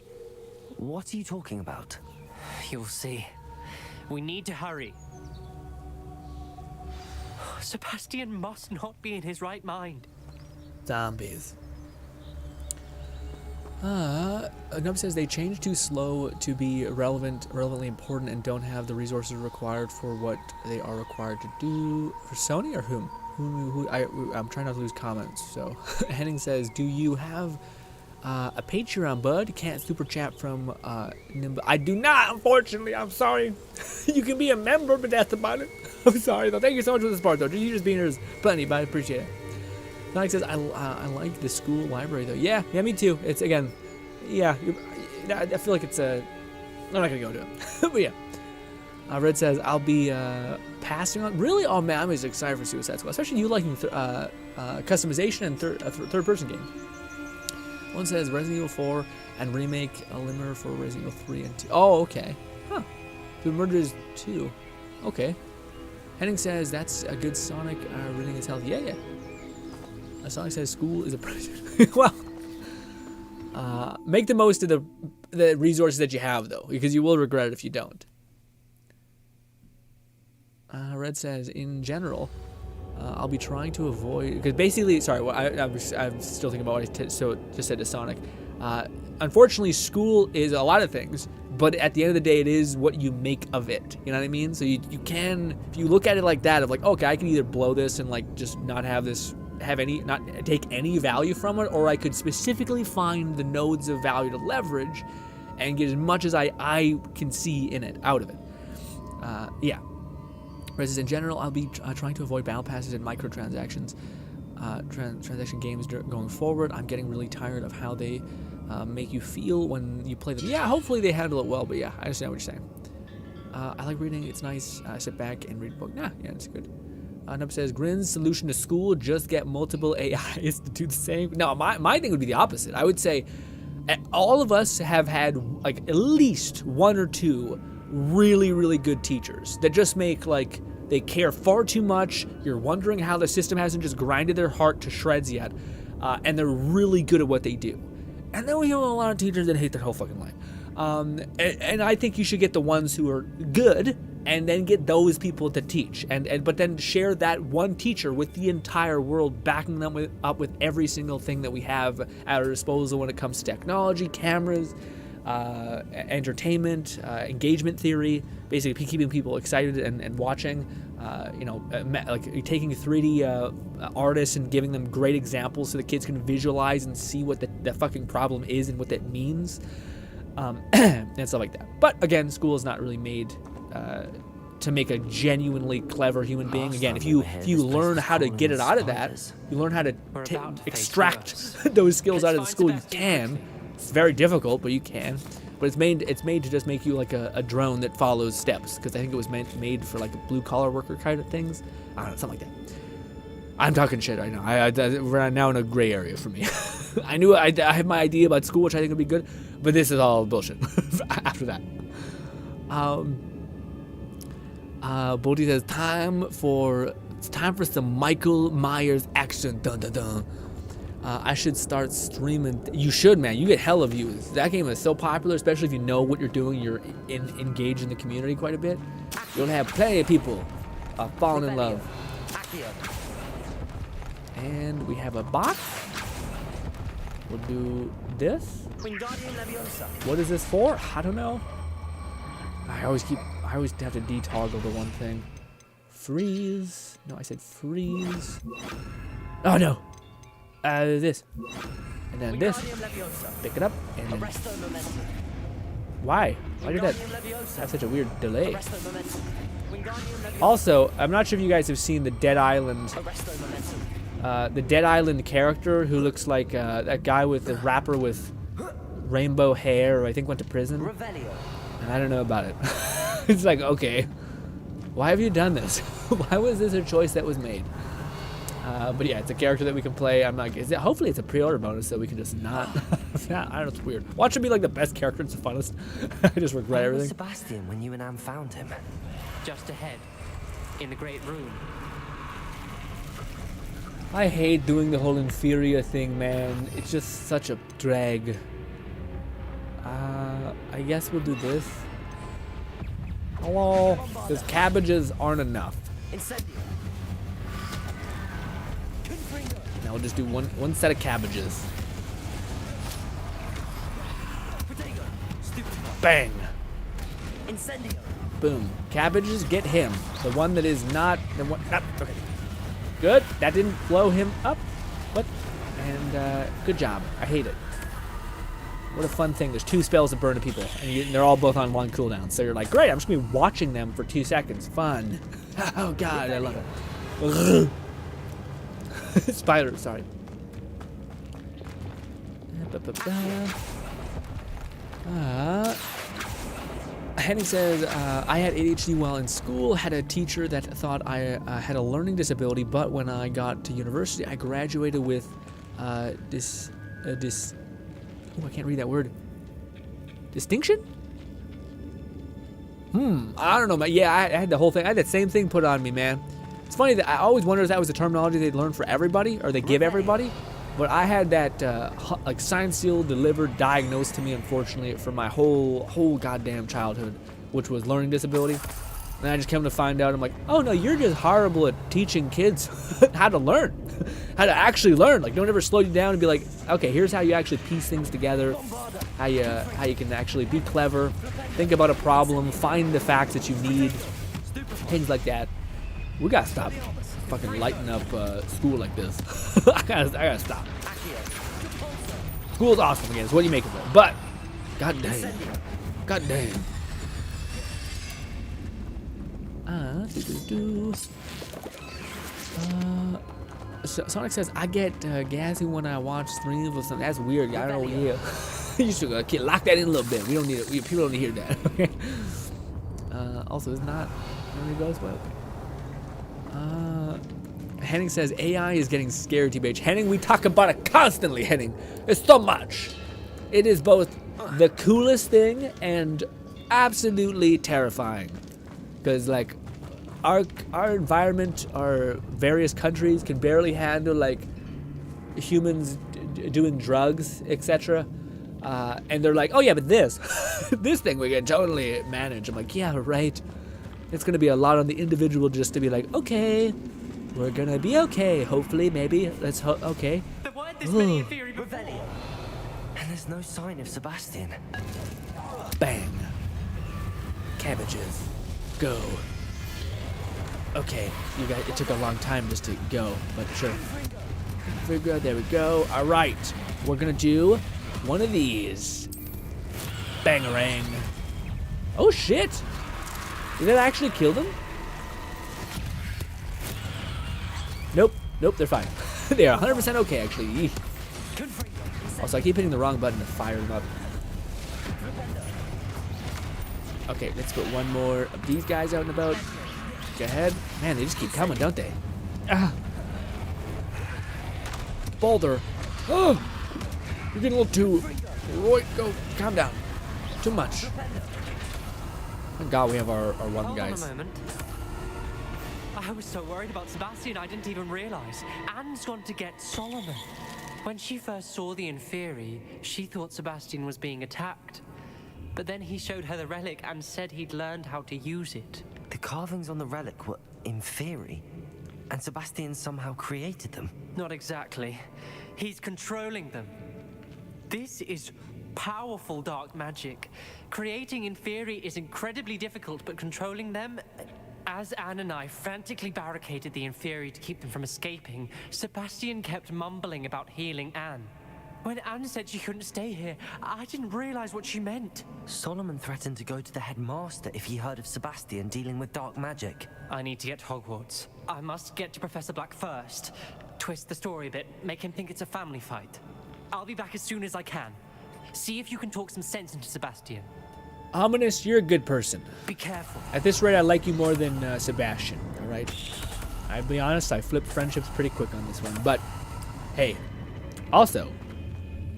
What are you talking about? You'll see. We need to hurry. Sebastian must not be in his right mind. Zombies. Nub says they changed too slow to be relevantly important and don't have the resources required for what they are required to do. For Sony or whom? I'm trying not to lose comments. So Henning says, do you have a Patreon, bud? Can't super chat from Nimba. I do not, unfortunately. I'm sorry. You can be a member, but that's about it. I'm sorry though. Thank you so much for the support though. You just being here is plenty, but I appreciate it. Sonic says, I like the school library though. Yeah, me too. It's again, yeah. I feel like it's I'm not gonna go into it, but yeah. Red says, I'll be passing on. Really? Oh man, I'm just excited for Suicide Squad, especially you liking customization and third-person game. One says Resident Evil 4 and remake a limmer for Resident Evil 3 and 2. Oh, okay. Huh. The Murders 2. Okay. Henning says that's a good Sonic reading his health. Yeah. Sonic says school is a prison. Well, make the most of the resources that you have though, because you will regret it if you don't. Red says in general, I'll be trying to avoid, because basically, sorry, I'm still thinking about what I just said to Sonic. Unfortunately, school is a lot of things, but at the end of the day, it is what you make of it. You know what I mean? So you can, if you look at it like that, of like, okay, I can either blow this and like just not have this, not take any value from it, or I could specifically find the nodes of value to leverage and get as much as I can see in it, out of it. Yeah. Whereas in general, I'll be trying to avoid battle passes and microtransactions, transaction games going forward. I'm getting really tired of how they make you feel when you play them. Yeah, hopefully they handle it well, but yeah, I understand what you're saying. I like reading. It's nice. I sit back and read a book. Yeah, it's good. Nub says, Grinn's solution to school, just get multiple AIs to do the same. No, my thing would be the opposite. I would say all of us have had like at least one or two really, really good teachers that just make like, they care far too much. You're wondering how the system hasn't just grinded their heart to shreds yet. And they're really good at what they do. And then we have a lot of teachers that hate their whole fucking life. And I think you should get the ones who are good and then get those people to teach, but then share that one teacher with the entire world, backing them up with every single thing that we have at our disposal when it comes to technology, cameras, entertainment, engagement theory, basically keeping people excited and watching. Like taking 3D artists and giving them great examples so the kids can visualize and see what the fucking problem is and what that means, and stuff like that. But again, school is not really made to make a genuinely clever human being. Again, if you learn how to get it out of that, you learn how to extract those skills out of the school, you can. It's very difficult, but you can. But it's made to just make you like a drone that follows steps, because I think it was made for like blue collar worker kind of things. I don't know, something like that. I'm talking shit right now. We're now in a gray area for me. I have my idea about school, which I think would be good, but this is all bullshit. After that, Bodhi says it's time for some Michael Myers action. Dun dun dun. I should start streaming. You should, man. You get hella views. That game is so popular, especially if you know what you're doing. You're engaged in the community quite a bit. You'll have plenty of people falling in love. And we have a box. We'll do this. What is this for? I don't know. I always have to detoggle the one thing. Freeze. No, I said freeze. Oh no. This, and then this, pick it up, and then... Why did that have such a weird delay? Also, I'm not sure if you guys have seen the Dead Island character who looks like that guy with the rapper with rainbow hair, who I think went to prison, and I don't know about it. It's like, okay, why have you done this? Why was this a choice that was made? But yeah, it's a character that we can play. Hopefully it's a pre-order bonus so we can just not. I don't know, it's weird. Watch him be like the best character, it's the funnest. I just regret everything. Where was Sebastian when you and Anne found him? Just ahead, in the great room. I hate doing the whole inferior thing, man. It's just such a drag. I guess we'll do this. Hello? Because cabbages aren't enough. Now we'll just do one set of cabbages. Bang! Boom. Cabbages, get him. The one that is not the one. Okay. Good. That didn't blow him up. What? And good job. I hate it. What a fun thing. There's 2 spells that burn to people, and they're all both on 1 cooldown. So you're like, great, I'm just gonna be watching them for 2 seconds. Fun. Oh god, I love it. Spider, sorry. Henny says, I had ADHD while in school, had a teacher that thought I had a learning disability, but when I got to university, I graduated with oh, I can't read that word. Distinction? I don't know, man. Yeah, I had the whole thing. I had that same thing put on me, man. It's funny that I always wondered if that was the terminology they'd learn for everybody, or they give everybody. But I had that like signed, sealed, delivered, diagnosed to me, unfortunately, for my whole goddamn childhood, which was learning disability. And I just came to find out, I'm like, oh no, you're just horrible at teaching kids how to learn, how to actually learn. Like, don't ever slow you down and be like, okay, here's how you actually piece things together, how you can actually be clever, think about a problem, find the facts that you need, things like that. We gotta stop fucking lighting up school like this. I gotta stop. School's awesome again, it's what you make of it. But, god damn. Sonic says, I get gassy when I watch streams or something. That's weird. I don't know. Yeah. You should lock that in a little bit. We don't need it. People don't need to hear that. Okay. Also, it's not really goes well. Henning says, AI is getting scared, TBH. Henning, we talk about it constantly, Henning. It's so much. It is both the coolest thing and absolutely terrifying. Because, like, our environment, our various countries can barely handle, like, humans doing drugs, etc. And they're like, oh, yeah, but this thing we can totally manage. I'm like, yeah, right. It's gonna be a lot on the individual just to be like, okay, we're gonna be okay. Hopefully, maybe. Let's hope. Okay. There weren't this many inferior before. And there's no sign of Sebastian. Bang. Cabbages. Go. Okay, you guys. It took a long time just to go, but sure. There we go. All right, we're gonna do one of these. Bangarang. Oh shit! Did that actually kill them? Nope. Nope, they're fine. They are 100% okay, actually. Eek. Also, I keep hitting the wrong button to fire them up. Okay, let's put one more of these guys out and about. Go ahead. Man, they just keep coming, don't they? Ah. Boulder. Oh! You're getting a little too... Roy, go. Calm down. Too much. Thank God we have our one Hold guys. on a moment. I was so worried about Sebastian, I didn't even realize. Anne's gone to get Solomon. When she first saw the Inferi, she thought Sebastian was being attacked. But then he showed her the relic and said he'd learned how to use it. The carvings on the relic were Inferi, and Sebastian somehow created them. Not exactly. He's controlling them. This is powerful dark magic. Creating Inferi is incredibly difficult, but controlling them... As Anne and I frantically barricaded the Inferi to keep them from escaping, Sebastian kept mumbling about healing Anne. When Anne said she couldn't stay here, I didn't realize what she meant. Solomon threatened to go to the headmaster if he heard of Sebastian dealing with dark magic. I need to get to Hogwarts. I must get to Professor Black first. Twist the story a bit, make him think it's a family fight. I'll be back as soon as I can. See if you can talk some sense into Sebastian. Ominous, you're a good person. Be careful. At this rate, I like you more than Sebastian, all right? I'll be honest, I flipped friendships pretty quick on this one. But, hey, also,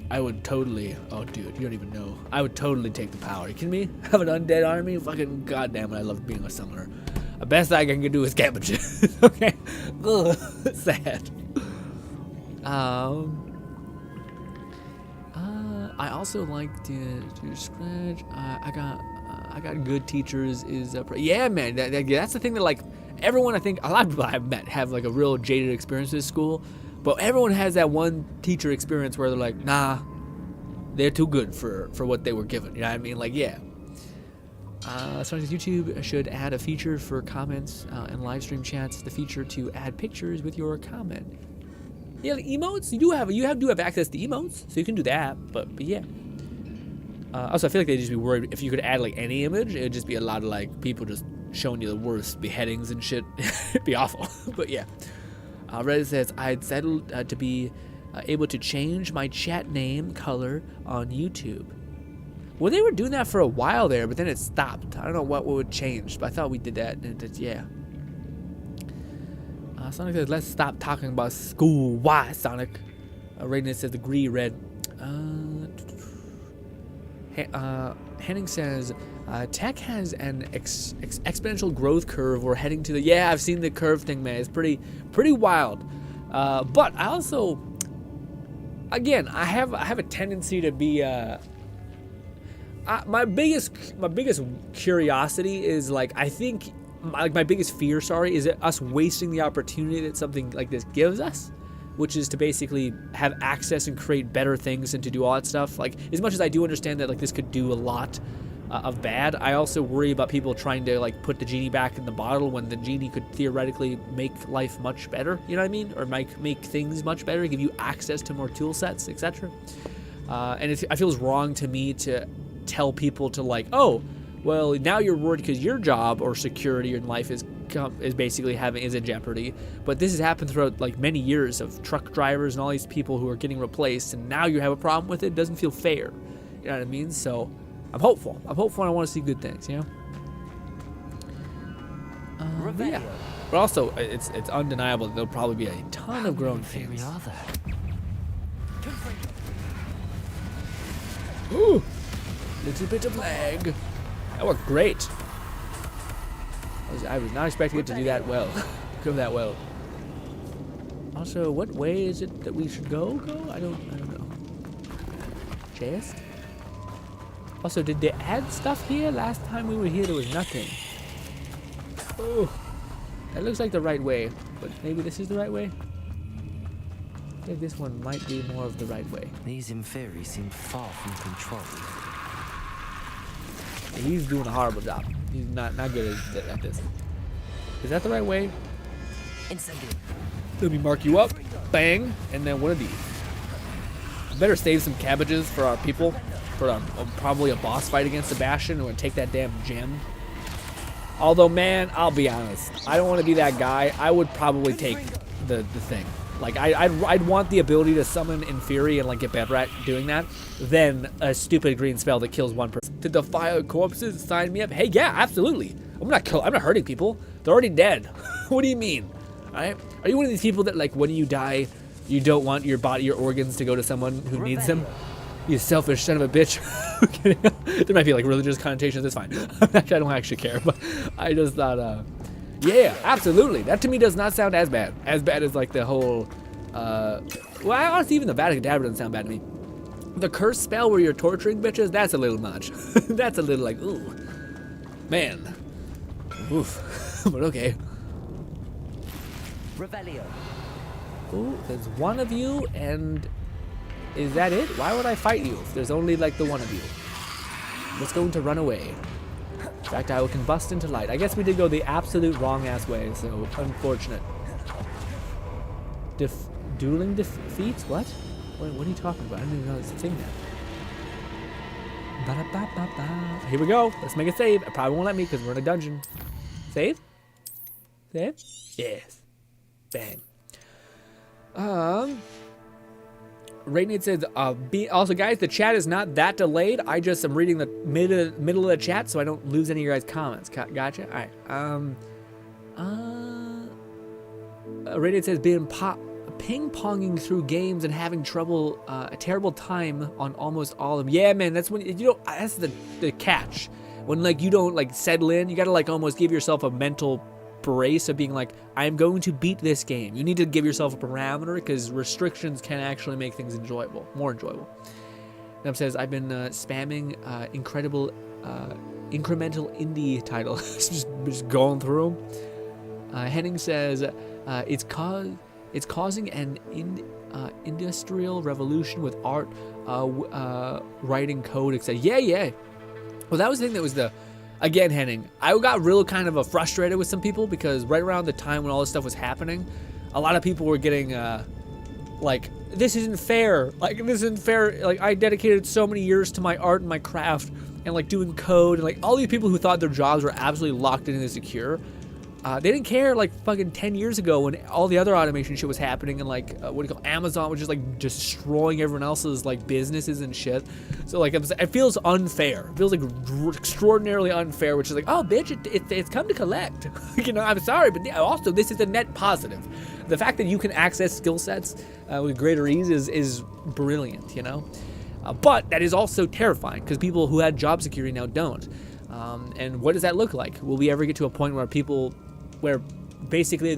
I would totally... Oh, dude, you don't even know. I would totally take the power. You kidding me? Have an undead army? Fucking goddamn it, I love being a summoner. The best I can do is cabbages. Okay? Ugh, sad. I also like to scratch. I got good teachers. Yeah, man. That's the thing that like everyone. I think a lot of people I've met have like a real jaded experience with school, but everyone has that one teacher experience where they're like, nah, they're too good for what they were given. You know what I mean? Like, yeah. Sony says YouTube should add a feature for comments and live stream chats. The feature to add pictures with your comment. Yeah, like emotes. You do have access to emotes, so you can do that. But yeah. Also, I feel like they'd just be worried if you could add like any image. It'd just be a lot of like people just showing you the worst beheadings and shit. It'd be awful. But yeah. Reddit says I'd settled to be able to change my chat name color on YouTube. Well, they were doing that for a while there, but then it stopped. I don't know what would change, but I thought we did that. And yeah. Sonic says, let's stop talking about school. Why, Sonic? Raiden says, agree, Red. Henning says, tech has an exponential growth curve. We're heading to the... Yeah, I've seen the curve thing, man. It's pretty wild. But I also... Again, I have a tendency to be... my biggest curiosity is, like, I think... Like my biggest fear, is us wasting the opportunity that something like this gives us, which is to basically have access and create better things and to do all that stuff. Like, as much as I do understand that like this could do a lot of bad, I also worry about people trying to like put the genie back in the bottle when the genie could theoretically make life much better. You know what I mean? Or make things much better, give you access to more tool sets, etc. And it feels wrong to me to tell people to like, oh, well, now you're worried because your job or security in life is basically is in jeopardy. But this has happened throughout like many years of truck drivers and all these people who are getting replaced, and now you have a problem with it. It doesn't feel fair. You know what I mean? So I'm hopeful. And I want to see good things. You know. But yeah. But also, it's undeniable that there'll probably be a ton of grown things. Ooh, little bit of lag. That worked great. I was not expecting it to do that well. Go that well. Also, what way is it that we should go? I don't know. Chest? Also, did they add stuff here? Last time we were here, there was nothing. Oh, that looks like the right way, but maybe this is the right way? I think this one might be more of the right way. These inferi seem far from controlled. He's doing a horrible job. He's not good at this. Is that the right way? Incendiary. Let me mark you up. Bang. And then one of these. Better save some cabbages for our people. For probably a boss fight against Sebastian. And take that damn gem. Although, man, I'll be honest. I don't want to be that guy. I would probably take the thing. Like, I'd want the ability to summon Inferi and, like, get better at doing that than a stupid green spell that kills one person. To defile corpses, sign me up. Hey, yeah, absolutely. I'm not hurting people. They're already dead. What do you mean? All right? Are you one of these people that, like, when you die, you don't want your body, your organs to go to someone who needs them? You selfish son of a bitch. There might be, like, religious connotations. It's fine. I don't actually care, but I just thought, yeah, absolutely. That to me does not sound as bad. As bad as, like, the whole, well, honestly, even the Vatican Dab doesn't sound bad to me. The curse spell where you're torturing bitches, that's a little much. That's a little like, ooh. Man. Oof. But okay. Revelio. Ooh, there's one of you, and is that it? Why would I fight you if there's only, like, the one of you? Let's go to run away. In fact, I will combust into light. I guess we did go the absolute wrong-ass way, so unfortunate. Dueling defeats? What? What are you talking about? I didn't even know there's a thing there. Ba-da-ba-ba-ba. Here we go. Let's make a save. It probably won't let me because we're in a dungeon. Save? Save? Yes. Bang. Rainade says, also guys, the chat is not that delayed. I just am reading the middle of the chat so I don't lose any of your guys' comments. Gotcha? Alright. Rainade says, ping-ponging through games and having trouble, a terrible time on almost all of them. Yeah, man, that's when, you know, that's the catch. When, like, you don't, like, settle in, you gotta, like, almost give yourself a mental brace of being like, I'm going to beat this game. You need to give yourself a parameter because restrictions can actually make things enjoyable, more enjoyable. Nub says, I've been spamming incredible incremental indie titles, just going through them. Henning says, it's causing an industrial revolution with art, writing code, etc. Yeah. Well, that was the thing that was again, Henning, I got real kind of frustrated with some people because right around the time when all this stuff was happening, a lot of people were getting, like, this isn't fair. Like, this isn't fair. Like, I dedicated so many years to my art and my craft and, like, doing code. And, like, all these people who thought their jobs were absolutely locked in and secure, they didn't care, like, fucking 10 years ago when all the other automation shit was happening and, like, what do you call Amazon was just, like, destroying everyone else's, like, businesses and shit. So, like, it feels unfair. It feels, like, extraordinarily unfair, which is like, oh, bitch, it's come to collect. You know, I'm sorry, but also this is a net positive. The fact that you can access skill sets with greater ease is brilliant, you know? But that is also terrifying because people who had job security now don't. And what does that look like? Will we ever get to a point where basically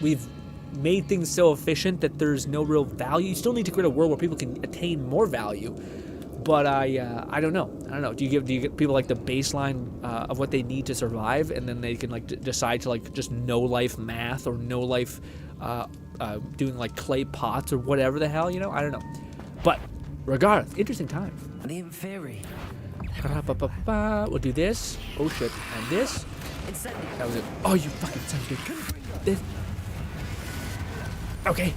we've made things so efficient that there's no real value? You still need to create a world where people can attain more value, but I don't know. Do you give people like the baseline of what they need to survive, and then they can like decide to like just no life math or no life doing like clay pots or whatever the hell, you know? I don't know. But regardless, interesting times. The inferi. We'll do this. Oh shit. And this. That was it. Oh, you fucking son of a bitch. This. Okay.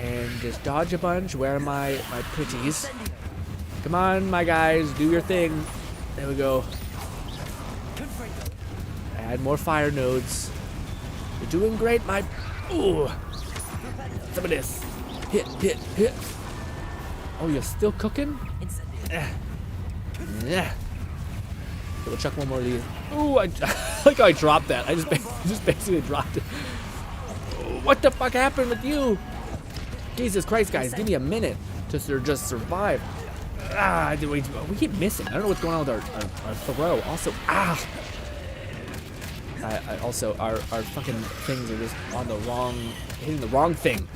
And just dodge a bunch. Where are my pretties? Come on, my guys. Do your thing. There we go. Add more fire nodes. You're doing great, my... Ooh. Some of this. Hit. Oh, you're still cooking? Yeah. We'll chuck one more of these. Ooh, I like how I dropped that. I just basically dropped it. What the fuck happened with you? Jesus Christ, guys, give me a minute to just survive. We keep missing. I don't know what's going on with our throw. Also, also, our fucking things are just on the hitting the wrong thing.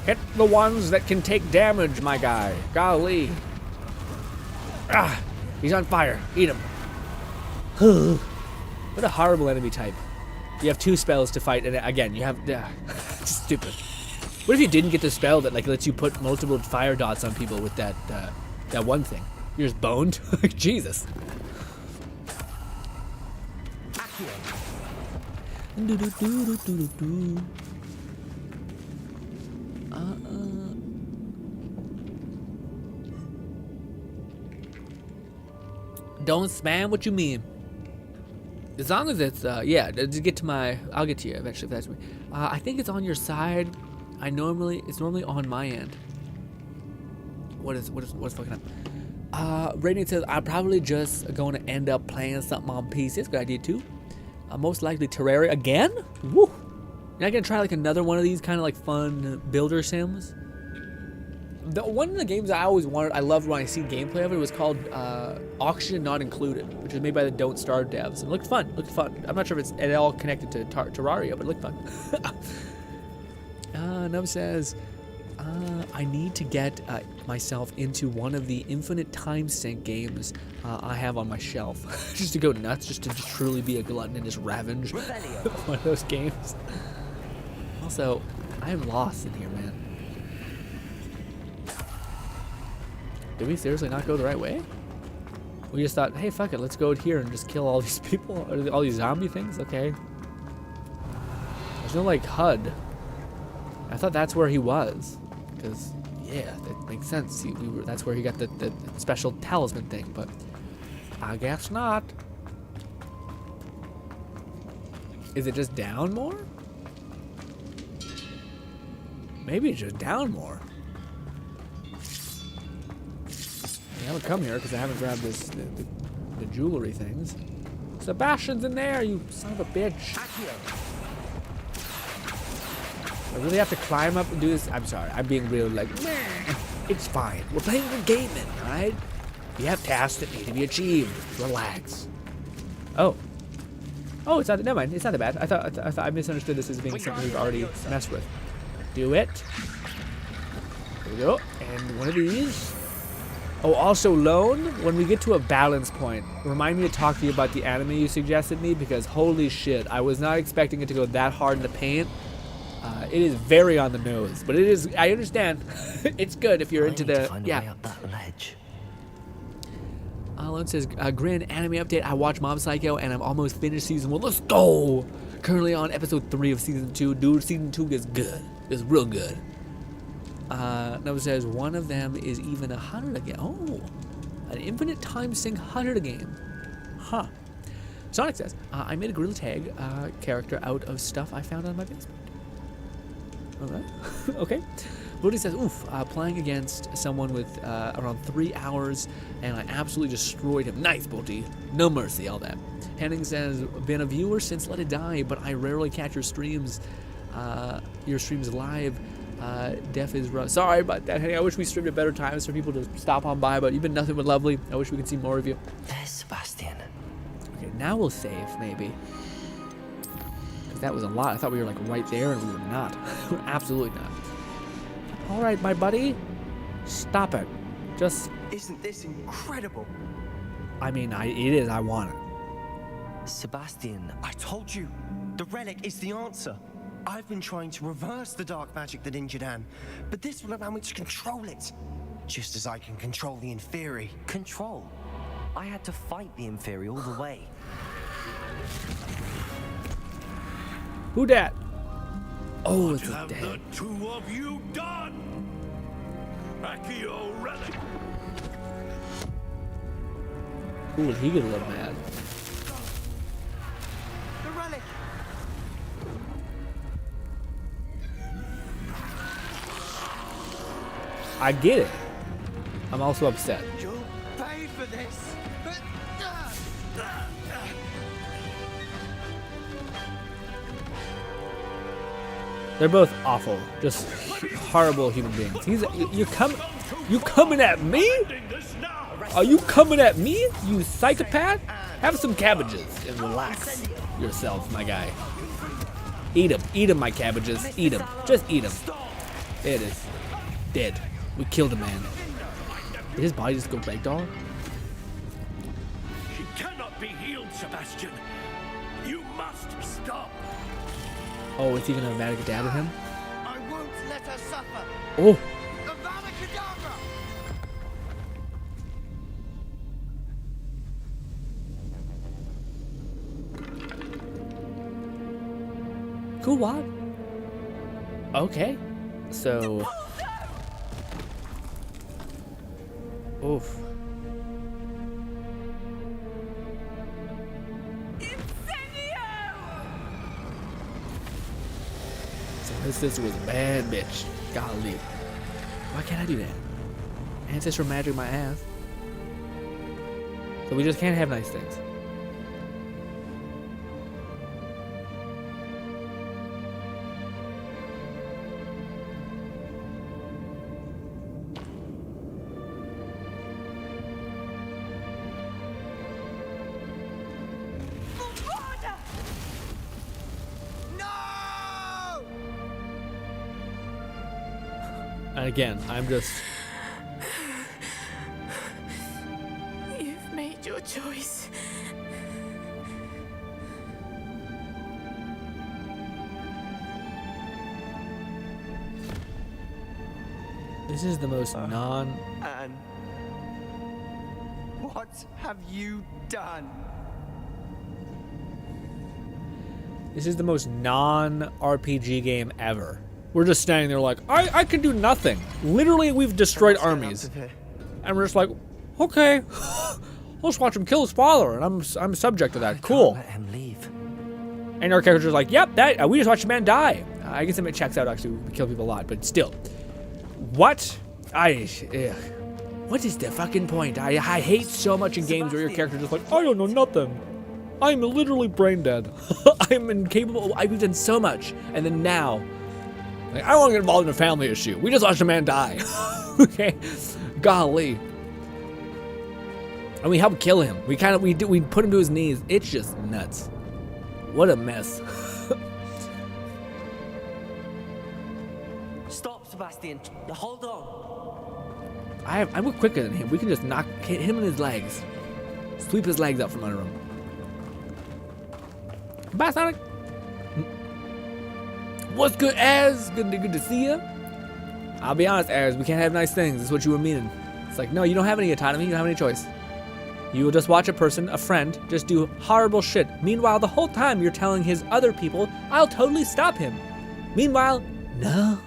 Hit the ones that can take damage, my guy. Golly. He's on fire. Eat him. What a horrible enemy type. You have 2 spells to fight, and again, you have... just stupid. What if you didn't get the spell that like lets you put multiple fire dots on people with that that one thing? You're just boned? Jesus. Don't spam what you mean. As long as it's, yeah, to get to my, I'll get to you eventually if that's me. I think it's on your side. It's normally on my end. What's fucking up? Radiant says, I'm probably just going to end up playing something on PC. It's a good idea too. Most likely Terraria again? Woo! You're not gonna try like another one of these kind of like fun builder sims? One of the games I always wanted, I loved when I seen gameplay of it, was called Auction Not Included, which was made by the Don't Starve devs. It looked fun. I'm not sure if it's at all connected to Terraria, but it looked fun. Nub says, I need to get myself into one of the infinite time sink games I have on my shelf. Just to go nuts, just to truly be a glutton and just ravage one of those games. Also, I am lost in here, man. Did we seriously not go the right way? We just thought, hey, fuck it, let's go here and just kill all these people, all these zombie things. Okay. There's no like HUD. I thought that's where he was, because yeah, that makes sense. That's where he got the special talisman thing, but I guess not. Is it just down more? Maybe it's just down more. I haven't come here because I haven't grabbed the jewelry things. Sebastian's in there, you son of a bitch. I really have to climb up and do this? I'm sorry, I'm being real like, meh, it's fine. We're playing a game then, alright? You have tasks that need to be achieved. Relax. Oh. Oh, it's not, never mind, it's not that bad. I thought I misunderstood this as being something we've already messed with. Do it. There we go. And one of these. Oh, also lone, when we get to a balance point, remind me to talk to you about the anime you suggested me, because holy shit, I was not expecting it to go that hard in the paint. It is very on the nose, but it is, I understand. It's good if you're into the, yeah. Way up that ledge. Lone says, GRINN anime update, I watched Mob Psycho and I'm almost finished season 1. Let's go! Currently on episode 3 of season 2. Dude, season 2 is good. It's real good. Nova says, one of them is even 100 a game. Oh, an infinite time sink 100 a game. Huh. Sonic says, I made a gorilla tag character out of stuff I found on my basement. Okay. Okay. Bodhi says, oof, playing against someone with around 3 hours, and I absolutely destroyed him. Nice, Bodhi. No mercy, all that. Henning says, been a viewer since Let It Die, but I rarely catch your streams live. Def is rough. Sorry about that, Henning. I wish we streamed at better times for people to stop on by, but you've been nothing but lovely. I wish we could see more of you. There's Sebastian. Okay, now we'll save, maybe. Because that was a lot. I thought we were like right there, and we were not. We're absolutely not. All right, my buddy. Stop it. Just... Isn't this incredible? I mean, it is. I want it. Sebastian. I told you, the relic is the answer. I've been trying to reverse the dark magic that injured Anne, but this will allow me to control it. Just as I can control the Inferi. Control? I had to fight the Inferi all the way. Who dat? Oh, it's What have dead. the two of you done? Accio relic. Ooh, he get a little mad. The relic! I get it. I'm also upset. You'll pay for this! They're both awful, just horrible human beings. You coming at me? Are you coming at me, you psychopath? Have some cabbages and relax yourself, my guy. Eat them, my cabbages. Eat them, just eat them. There it is, dead. We killed a man. Did his body just go ragdoll? She cannot cannot be healed, Sebastian. You must stop. Oh, is he gonna magic dab at him? I won't let her suffer. Oh, Avada Kedavra! cool what? Okay, so. Oof. So his sister was a bad bitch. Golly. Why can't I do that? Ancestral magic my ass. So we just can't have nice things. And again, I'm just. You've made your choice. This is the most non. Anne, what have you done? This is the most non-RPG game ever. We're just standing there like, I can do nothing. Literally, we've destroyed Let's get out armies. of here. And we're just like, okay. I'll just watch him kill his father, and I'm subject to that. Cool. Let him leave. And our character's like, yep, that we just watched a man die. I guess it checks out, actually. We kill people a lot, but still. What? What is the fucking point? I hate so much in games where your character's just like, I don't know nothing. I'm literally brain dead. I'm incapable. I've done so much. And then now, like, I don't want to get involved in a family issue. We just watched a man die. Okay? Golly. And we helped kill him. We put him to his knees. It's just nuts. What a mess. Stop, Sebastian. Hold on. I'm quicker than him. We can just hit him in his legs. Sweep his legs up from under him. Bye, Sonic. What's good, Az? Good to see you. I'll be honest, Az. We can't have nice things. That's what you were meaning. It's like, no, you don't have any autonomy. You don't have any choice. You will just watch a person, a friend, just do horrible shit. Meanwhile, the whole time you're telling his other people, I'll totally stop him. Meanwhile, no.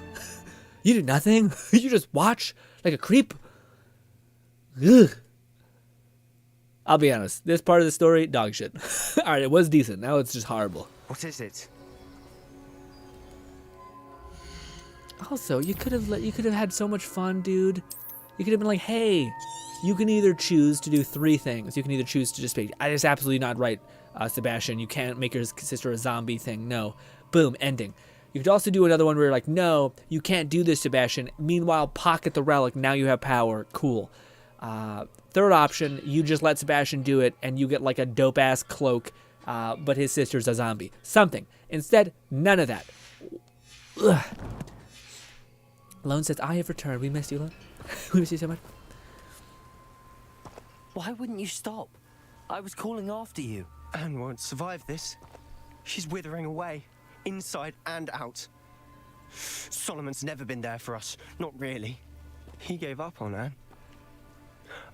You do nothing. You just watch like a creep. Ugh. I'll be honest. This part of the story, dog shit. All right, it was decent. Now it's just horrible. What is it? Also, you could have had so much fun, dude. You could have been like, hey, you can either choose to do 3 things. You can either choose to just be, it's absolutely not right, Sebastian. You can't make your sister a zombie thing. No. Boom, ending. You could also do another one where you're like, no, you can't do this, Sebastian. Meanwhile, pocket the relic. Now you have power. Cool. Third option, you just let Sebastian do it, and you get like a dope-ass cloak, but his sister's a zombie. Something. Instead, none of that. Ugh. Lone says, I have returned. We missed you, Lone. We missed you so much. Why wouldn't you stop? I was calling after you. Anne won't survive this. She's withering away, inside and out. Solomon's never been there for us. Not really. He gave up on Anne.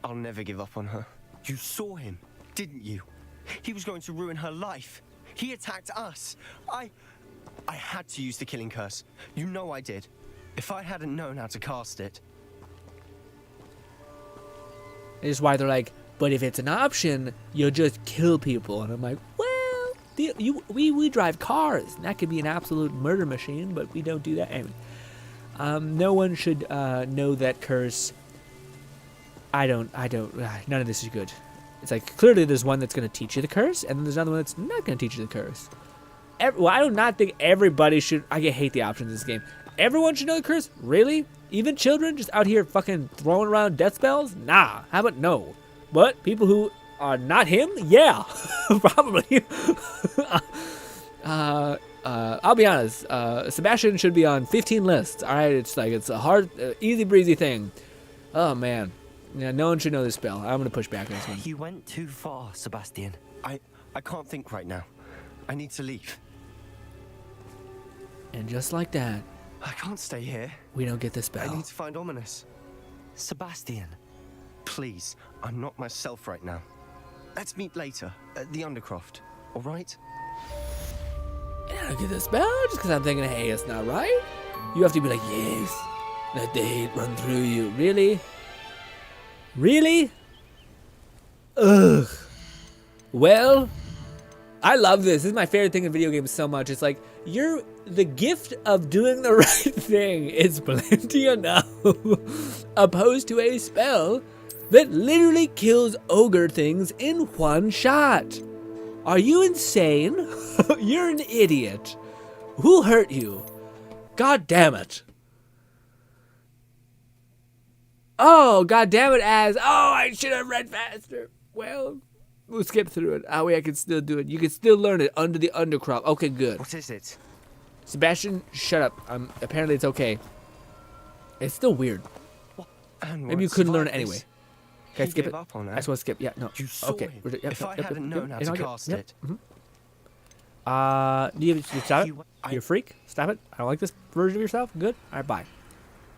I'll never give up on her. You saw him, didn't you? He was going to ruin her life. He attacked us. I had to use the killing curse. You know I did. If I hadn't known how to cast it. This is why they're like, but if it's an option, you'll just kill people. And I'm like, well, we drive cars. And that could be an absolute murder machine, but we don't do that. Anyway, no one should know that curse. None of this is good. It's like, clearly there's one that's going to teach you the curse, and then there's another one that's not going to teach you the curse. Well, I do not think everybody should. I hate the options in this game. Everyone should know the curse? Really? Even children just out here fucking throwing around death spells? Nah. How about no? But people who are not him? Yeah. Probably. I'll be honest. Sebastian should be on 15 lists. All right? It's a hard, easy breezy thing. Oh, man. Yeah, no one should know this spell. I'm going to push back on this one. You went too far, Sebastian. I can't think right now. I need to leave. And just like that, I can't stay here. we don't get the I spell. need to find Ominous. Sebastian. Please, I'm not myself right now. Let's meet later at the Undercroft, all right? And I don't get the spell just because I'm thinking, hey, it's not right. You have to be like, yes, let the hate run through you. Really? Really? Ugh. Well, I love this. This is my favorite thing in video games so much. It's like, the gift of doing the right thing is plenty enough opposed to a spell that literally kills ogre things in one shot. Are you insane? You're an idiot. Who hurt you? God damn it. Oh, god damn it, Az. Oh, I should have read faster. Well, we'll skip through it. Oh, wait, I can still do it. You can still learn it under the undercrop. Okay, good. What is it? Sebastian, shut up. Apparently it's okay. It's still weird. Anne Maybe you won't couldn't learn it survive anyway. this. Can I He skip gave it? up on I Anne. just want to skip. Yeah, no. You saw okay. him. Yep, If I yep, hadn't yep, known yep. how to And I get- cast yep. it. Do you stop it? I- You're a freak. Stop it. I don't like this version of yourself. Good. All right, bye.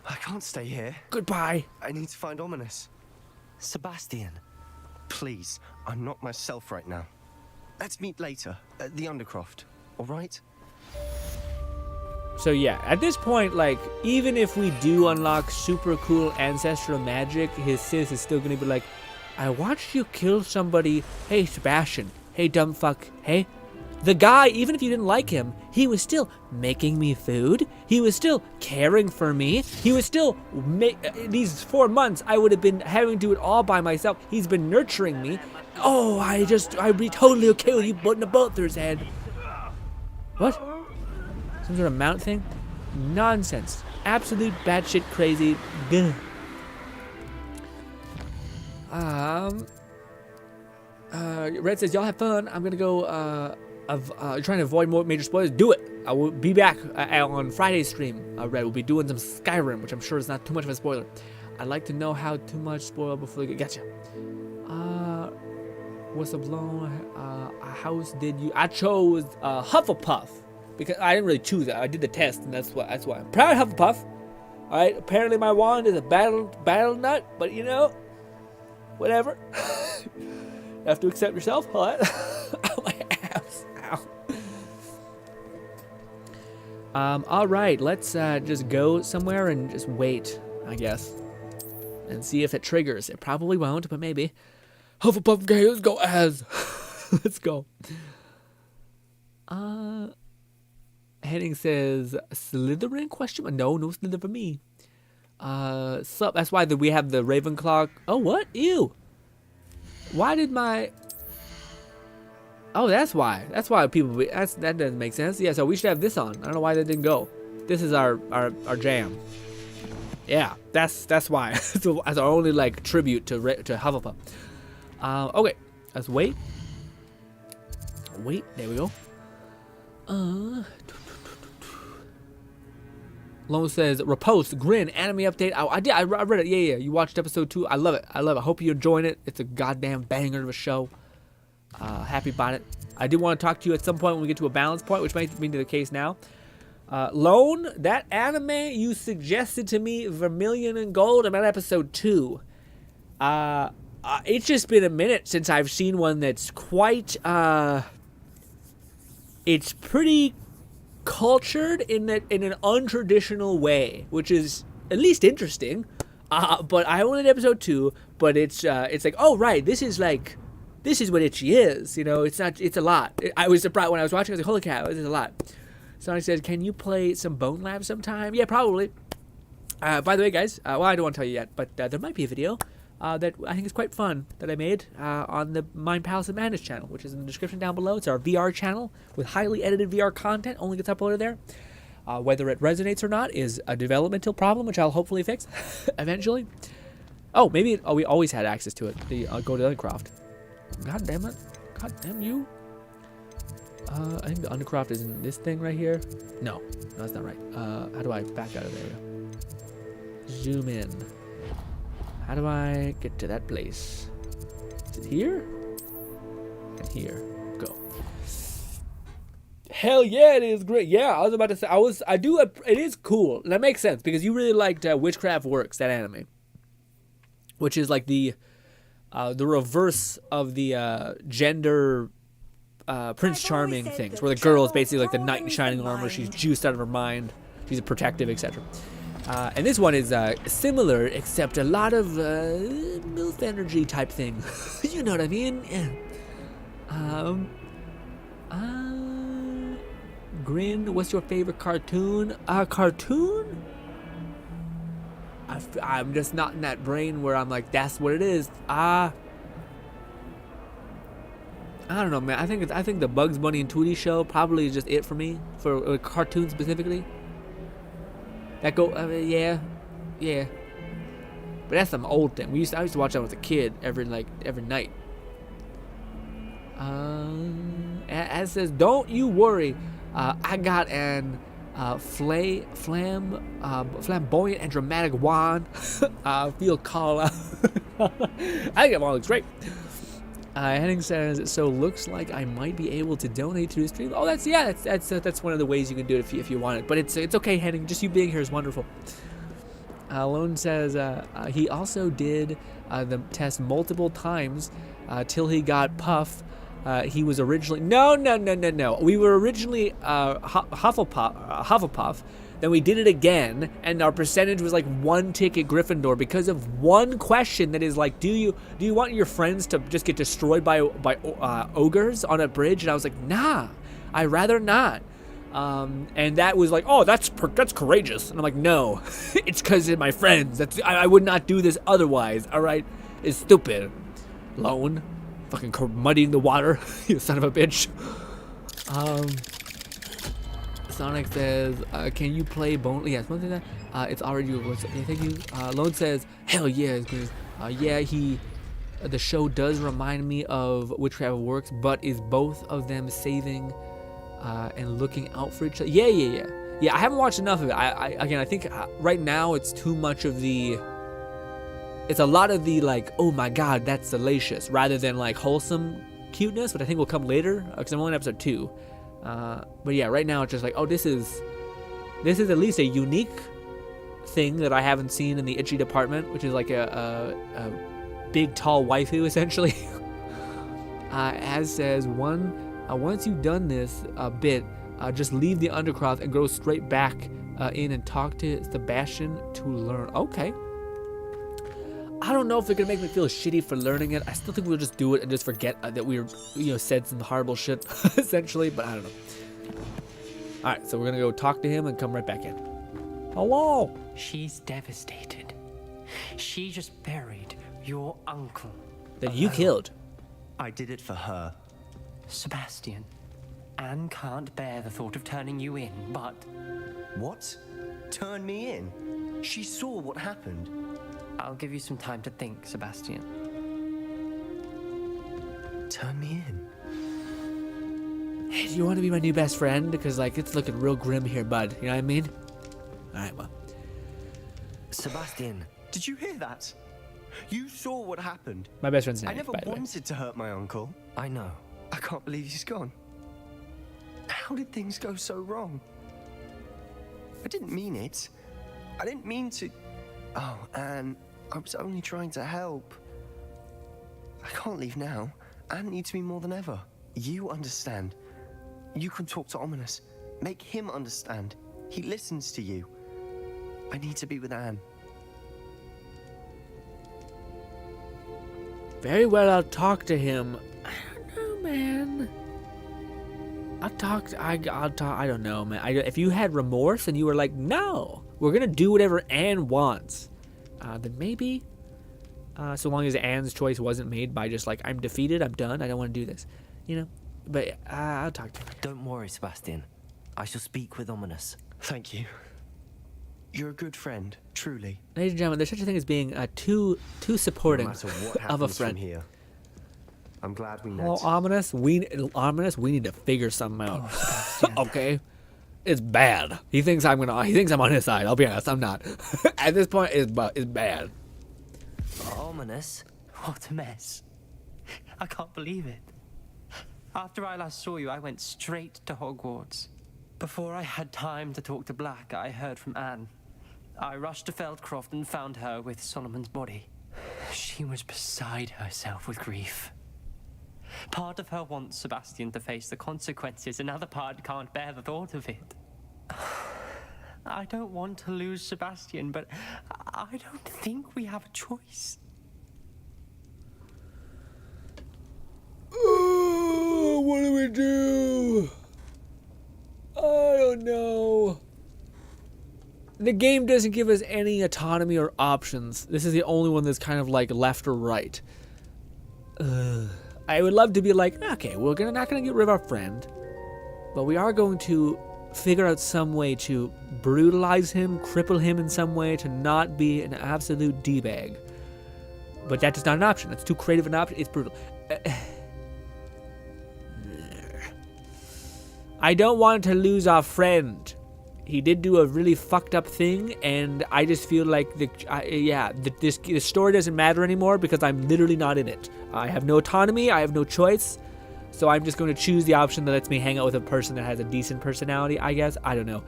I can't stay here. Goodbye. I need to find Ominous. Sebastian. Please, I'm not myself right now. Let's meet later at the Undercroft, all right? So yeah, at this point, like, even if we do unlock super cool ancestral magic, his sis is still gonna be like, I watched you kill somebody. Hey, Sebastian. Hey, dumb fuck. Hey. The guy, even if you didn't like him, he was still making me food. He was still caring for me. He was still, these 4 months, I would have been having to do it all by myself. He's been nurturing me. Oh, I'd be totally okay with you putting a bullet through his head. What? Some sort of mount thing? Nonsense. Absolute batshit crazy. Gah. Red says, y'all have fun. I'm gonna go, trying to avoid more major spoilers. Do it. I will be back on Friday's stream. Red will be doing some Skyrim, which I'm sure is not too much of a spoiler. I'd like to know how too much spoil before they get. Gotcha. What's up, blown? House did you? I chose Hufflepuff because I didn't really choose it. I did the test, and that's why. I'm proud of Hufflepuff. All right. Apparently, my wand is a battle nut, but you know, whatever. You have to accept yourself. All right. Ow, my ass. Ow. All right. Let's just go somewhere and just wait, I guess, and see if it triggers. It probably won't, but maybe. Hufflepuff gay, let's go, Az. Let's go. Heading says Slytherin question mark? No Slytherin for me. Sup, that's why we have the Ravenclaw. Oh, what? Ew. Why did my... Oh, that's why. That's why people... That doesn't make sense. Yeah, so we should have this on. I don't know why that didn't go. This is our jam. Yeah, that's why. So, as our only, like, tribute to Hufflepuff. Okay, let's wait. Wait, there we go. Lone says, repost, Grin, anime update. I read it. Yeah. You watched episode 2. I love it. I hope you're enjoying it. It's a goddamn banger of a show. Happy about it. I did want to talk to you at some point when we get to a balance point, which might be the case now. Lone, that anime you suggested to me, Vermilion and Gold, I'm at episode 2. It's just been a minute since I've seen one that's quite, it's pretty cultured in an untraditional way, which is at least interesting. But I only did episode 2, but it's like, oh right, this is what Itchy is, you know. It's a lot. I was surprised when I was watching. I was like, holy cow, this is a lot. Sony said, can you play some Bone Lab sometime? Yeah, probably. By the way, guys, well, I don't want to tell you yet, but there might be a video that I think is quite fun that I made on the Mind Palace of Madness channel, which is in the description down below. It's our VR channel with highly edited VR content, only gets uploaded there. Whether it resonates or not is a developmental problem, which I'll hopefully fix eventually. Oh, maybe we always had access to it. Go to Undercroft. God damn it. God damn you. I think the Undercroft is in this thing right here. No, that's not right. How do I back out of there? Zoom in. How do I get to that place? Is it here? And here. Go. Hell yeah, it is great. Yeah, I was about to say, it is cool. And that makes sense because you really liked Witchcraft Works, that anime. Which is like the reverse of the gender Prince Charming things, where the girl is basically like the knight in shining armor. She's juiced out of her mind. She's protective, etc. And this one is similar, except a lot of MILF energy type thing. You know what I mean? Yeah. Grin, what's your favorite cartoon? Cartoon? I'm just not in that brain where I'm like, that's what it is. I don't know, man. I think the Bugs Bunny and Tweety show probably is just it for me, for cartoons specifically. That yeah. But that's some old thing. I used to watch that as a kid every night. As says, don't you worry. I got an flamboyant and dramatic wand. I feel called out. I think it all looks great. Henning says, so looks like I might be able to donate to the stream. Oh, that's one of the ways you can do it if you want it. But it's okay, Henning. Just you being here is wonderful. Lone says he also did the test multiple times till he got Puff. He was originally no. We were originally Hufflepuff. Then we did it again, and our percentage was like 1 ticket Gryffindor because of one question that is like, do you want your friends to just get destroyed by ogres on a bridge? And I was like, nah, I'd rather not. And that was like, oh, that's courageous. And I'm like, no, it's because of my friends. I would not do this otherwise. All right, it's stupid. Lone. Fucking muddying the water, you son of a bitch. Sonic says, can you play Bone? Yes, one thing that it's already. Okay, thank you. Lone says, hell yeah, yeah. The show does remind me of Witchcraft Works, but is both of them saving and looking out for each other? Yeah. I haven't watched enough of it. I think right now it's too much of the. It's a lot of the like, oh my god, that's salacious, rather than like wholesome cuteness, but I think will come later because I'm only on episode 2. But yeah, right now it's just like, oh, this is at least a unique thing that I haven't seen in the itchy department, which is like a big tall waifu essentially. As says once you've done this bit, just leave the undercroft and go straight back in and talk to Sebastian to learn. Okay. I don't know if they're gonna make me feel shitty for learning it. I still think we'll just do it and just forget that we said some horrible shit, essentially. But I don't know. All right, so we're gonna go talk to him and come right back in. Hello. She's devastated. She just buried your uncle. That you killed. I did it for her. Sebastian, Anne can't bear the thought of turning you in, but... What? Turn me in? She saw what happened. I'll give you some time to think, Sebastian. Turn me in? Hey, do you want to be my new best friend? Because, like, it's looking real grim here, bud. You know what I mean? All right, well. Sebastian. Did you hear that? You saw what happened. My best friend's name, I never by the way. wanted to hurt my uncle. I know. I can't believe he's gone. How did things go so wrong? I didn't mean it. I didn't mean to... Oh, Anne, I was only trying to help. I can't leave now. Anne needs me more than ever. You understand. You can talk to Ominous. Make him understand. He listens to you. I need to be with Anne. Very well, I'll talk to him. I don't know, man. I don't know, man. If you had remorse and you were like, no, we're gonna do whatever Anne wants, then maybe. So long as Anne's choice wasn't made by just like, I'm defeated, I'm done, I don't want to do this, you know. But I'll talk to him. Don't worry, Sebastian. I shall speak with Ominous. Thank you. You're a good friend, truly. Ladies and gentlemen, there's such a thing as being too supporting No matter what of a happens friend. from here, I'm glad we met. Well, Ominous, we need to figure something out. Okay, it's bad. He thinks I'm on his side. I'll be honest, I'm not. At this point, it's bad. Ominous? What a mess. I can't believe it. After I last saw you, I went straight to Hogwarts. Before I had time to talk to Black, I heard from Anne. I rushed to Feldcroft and found her with Solomon's body. She was beside herself with grief. Part of her wants Sebastian to face the consequences, another part can't bear the thought of it. I don't want to lose Sebastian, but I don't think we have a choice. Oh, what do we do? I don't know. The game doesn't give us any autonomy or options. This is the only one that's kind of like left or right. I would love to be like, okay, we're not gonna get rid of our friend, but we are going to figure out some way to brutalize him, cripple him in some way, to not be an absolute D-bag. But that is not an option. That's too creative an option. It's brutal. I don't want to lose our friend. He did do a really fucked up thing, and I just feel like the story doesn't matter anymore because I'm literally not in it. I have no autonomy. I have no choice. So I'm just going to choose the option that lets me hang out with a person that has a decent personality, I guess. I don't know.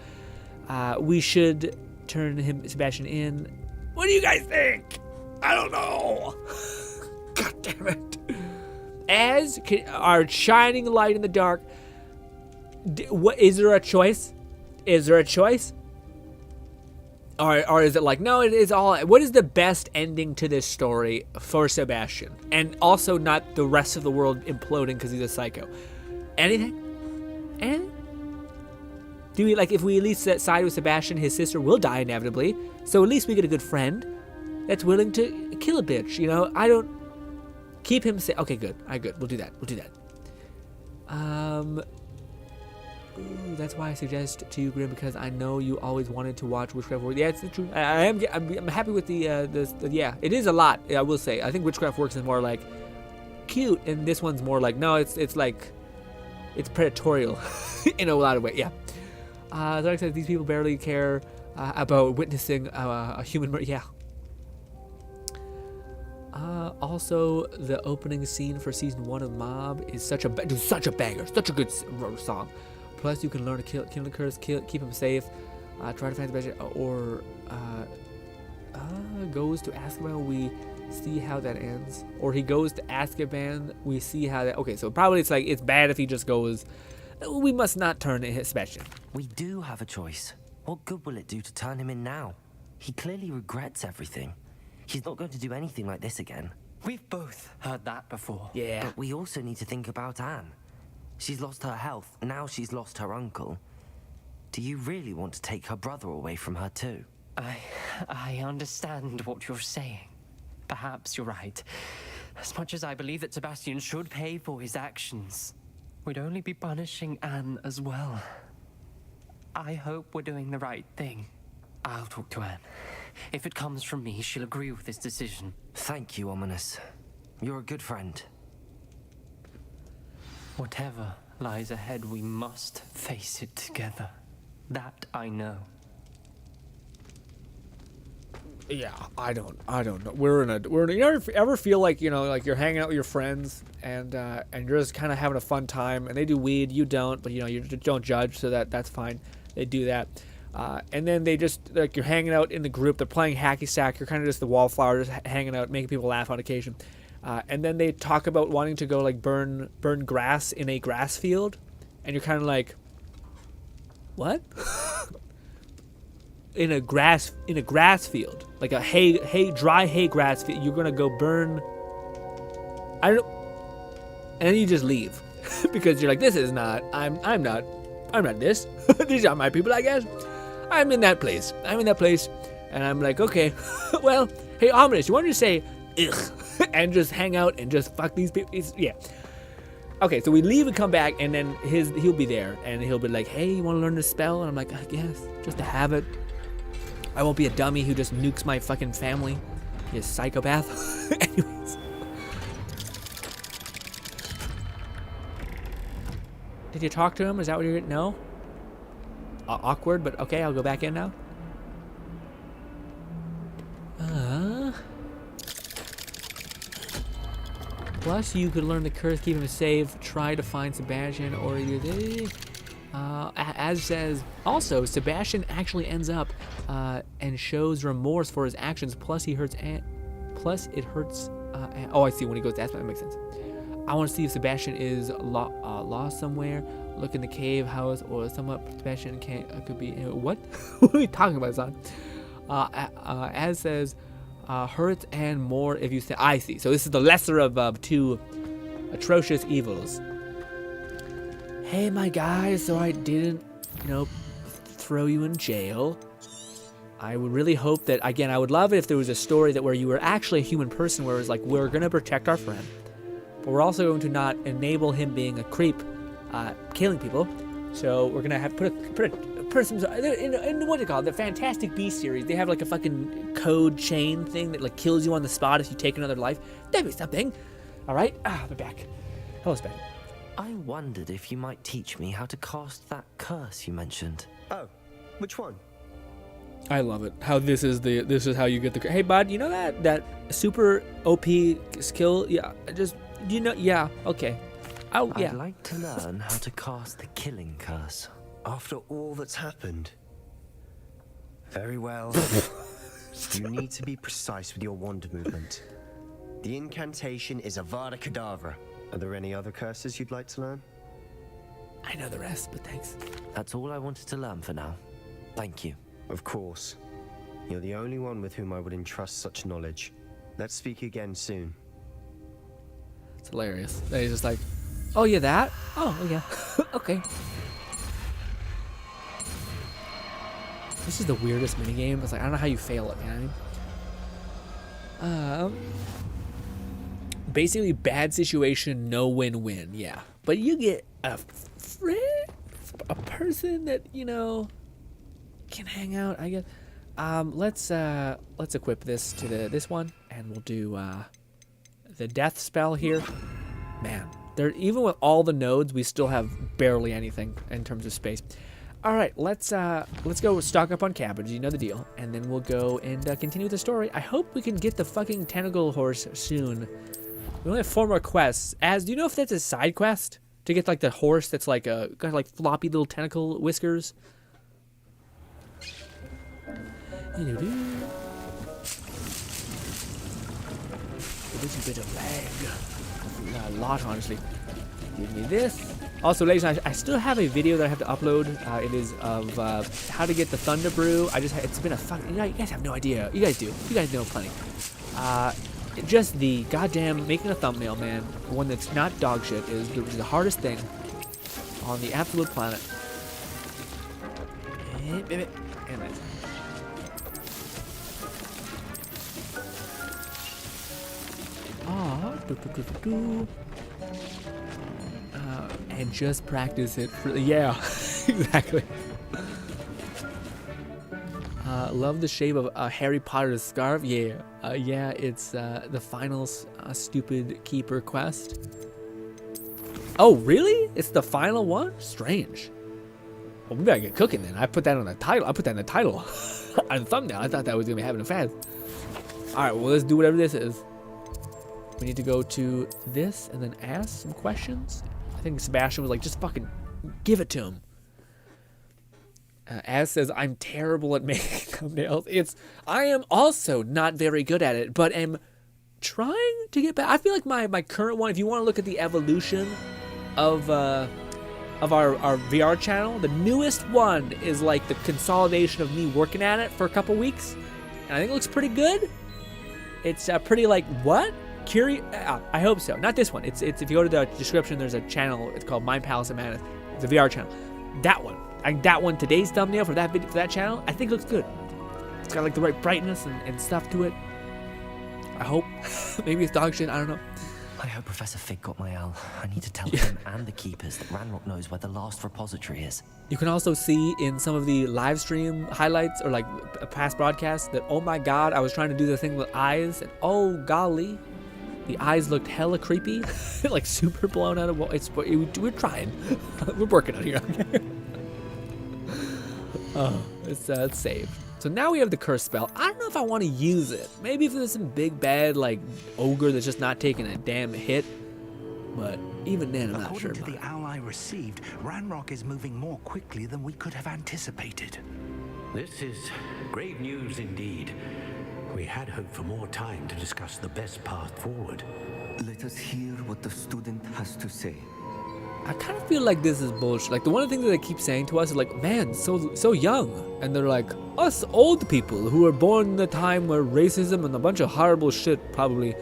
We should turn Sebastian in. What do you guys think? I don't know. God damn it. As our shining light in the dark. What is there a choice? Is there a choice? Or is it like, no, it is all... What is the best ending to this story for Sebastian? And also not the rest of the world imploding because he's a psycho. Anything? Anything? Do we, like, if we at least side with Sebastian, his sister will die inevitably. So at least we get a good friend that's willing to kill a bitch, you know? I don't... Keep him safe. Okay, good. All right, good. We'll do that. We'll do that. Ooh, that's why I suggest to you, GRINN, because I know you always wanted to watch Witchcraft Works. Yeah, it's true. I'm happy with the yeah, it is a lot. I will say. I think Witchcraft Works is more like cute, and this one's more like, no, it's like, it's predatorial in a lot of ways. Yeah. Like I said, these people barely care about witnessing a human murder. Yeah. Also, the opening scene for season 1 of Mob is such a banger, such a good song. Plus, you can learn to kill the curse, keep him safe, try to find the best, or goes to Azkaban. We see how that ends, or he goes to Azkaban. We see how that. Okay, so probably it's like it's bad if he just goes. We must not turn Sebastian. We do have a choice. What good will it do to turn him in now? He clearly regrets everything. He's not going to do anything like this again. We've both heard that before. Yeah. But we also need to think about Anne. She's lost her health, now she's lost her uncle. Do you really want to take her brother away from her too? I understand what you're saying. Perhaps you're right. As much as I believe that Sebastian should pay for his actions, we'd only be punishing Anne as well. I hope we're doing the right thing. I'll talk to Anne. If it comes from me, she'll agree with this decision. Thank you, Ominous. You're a good friend. Whatever lies ahead, we must face it together. That I know. Yeah, I don't know. We're in a. You ever feel like, you know, like you're hanging out with your friends and you're just kind of having a fun time, and they do weed, you don't, but you know, you just don't judge, so that's fine. They do that. And then they just, like, you're hanging out in the group, they're playing hacky sack, you're kind of just the wallflower, just hanging out, making people laugh on occasion. And then they talk about wanting to go, like, burn grass in a grass field, and you're kind of like, what? in a grass field, like a dry hay grass field, you're gonna go burn. I don't. And then you just leave because you're like, this is not. I'm not this. These are my people, I guess. I'm in that place, and I'm like, okay, well, hey, Ominous, you want to say, ugh, and just hang out and just fuck these people? Yeah. Okay, so we leave and come back, and then he'll be there, and he'll be like, hey, you want to learn this spell? And I'm like, I guess, just to have it. I won't be a dummy who just nukes my fucking family. You psychopath. Anyways. Did you talk to him? Is that what you're... No? Awkward, but okay, I'll go back in now. Plus, you could learn the curse, keep him safe, try to find Sebastian, or either as says, also, Sebastian actually ends up and shows remorse for his actions. Plus, he hurts. Plus, it hurts. Oh, I see. When he goes to Aspen, that makes sense. I want to see if Sebastian is lost somewhere. Look in the cave house or somewhat. Sebastian could be. What? What are we talking about, son? As says, hurt and more if you say. I see. So this is the lesser of two atrocious evils. Hey, my guy. So I didn't, throw you in jail. I would really hope that, again, I would love it if there was a story that where you were actually a human person, where it was like, we're gonna protect our friend, but we're also going to not enable him being a creep, killing people. So we're gonna have put some in what they call it, the Fantastic Beasts series. They have like a fucking code chain thing that like kills you on the spot if you take another life. That'd be something. All right, they're back. Hello, Spen. I wondered if you might teach me how to cast that curse you mentioned. Oh, which one? I love it. How this is how you get the. Hey, bud, you know that super OP skill? Yeah, yeah, okay. I'd like to learn how to cast the killing curse. After all that's happened. Very well. You need to be precise with your wand movement. The incantation is Avada Kedavra. Are there any other curses you'd like to learn? I know the rest, but thanks. That's all I wanted to learn for now. Thank you. Of course. You're the only one with whom I would entrust such knowledge. Let's speak again soon. It's hilarious. He's just like, oh yeah, that? Oh yeah. Okay. This is the weirdest minigame. It's like, I don't know how you fail it, man. Basically, bad situation, no win-win. Yeah, but you get a friend, a person that can hang out. I guess. Let's equip this to this one, and we'll do the death spell here. Man, even with all the nodes, we still have barely anything in terms of space. All right, let's go stock up on cabbage. You know the deal, and then we'll go and continue the story. I hope we can get the fucking tentacle horse soon. We only have 4 more quests. Do you know if that's a side quest to get like the horse that's like got like floppy little tentacle whiskers? A little bit of lag. A lot, honestly. Give me this. Also, ladies, I still have a video that I have to upload. It is of how to get the Thunder Brew. It's been a fun. You guys have no idea. You guys do. You guys know plenty. Just the goddamn making a thumbnail, man. One that's not dog shit is the hardest thing on the absolute planet. And just practice it. Yeah, exactly. Love the shape of Harry Potter's scarf. Yeah, it's the final stupid keeper quest. Oh, really? It's the final one? Strange. Well, we better get cooking then. I put that on the title. On the thumbnail. I thought that was gonna be happening fast. All right, well, let's do whatever this is. We need to go to this and then ask some questions. I think Sebastian was like, just fucking give it to him. As says, I'm terrible at making thumbnails. I am also not very good at it, but am trying to get back. I feel like my current one, if you want to look at the evolution of our VR channel, the newest one is like the consolidation of me working at it for a couple weeks. And I think it looks pretty good. It's pretty like, what? Curious? I hope so. Not this one. It's if you go to the description, there's a channel. It's called Mind Palace of Madness. It's a VR channel. That one. That one, today's thumbnail for that video, for that channel, I think looks good. It's got like the right brightness and stuff to it. I hope. Maybe it's dog shit. I don't know. I hope Professor Fig got my L. I need to tell him and the keepers that Ranrock knows where the last repository is. You can also see in some of the live stream highlights or like past broadcasts that, oh my god, I was trying to do the thing with eyes, and oh golly, the eyes looked hella creepy, like super blown out of. We're trying. We're working on here. Oh, it's saved. So now we have the curse spell. I don't know if I want to use it. Maybe if there's some big bad like ogre that's just not taking a damn hit. But even then, I'm not sure According to about the it. owl I received, Ranrock is moving more quickly than we could have anticipated. This is grave news indeed. We had hoped for more time to discuss the best path forward. Let us hear what the student has to say. I kind of feel like this is bullshit. Like, the one thing that they keep saying to us is like, man, so young. And they're like, us old people who were born in a time where racism and a bunch of horrible shit probably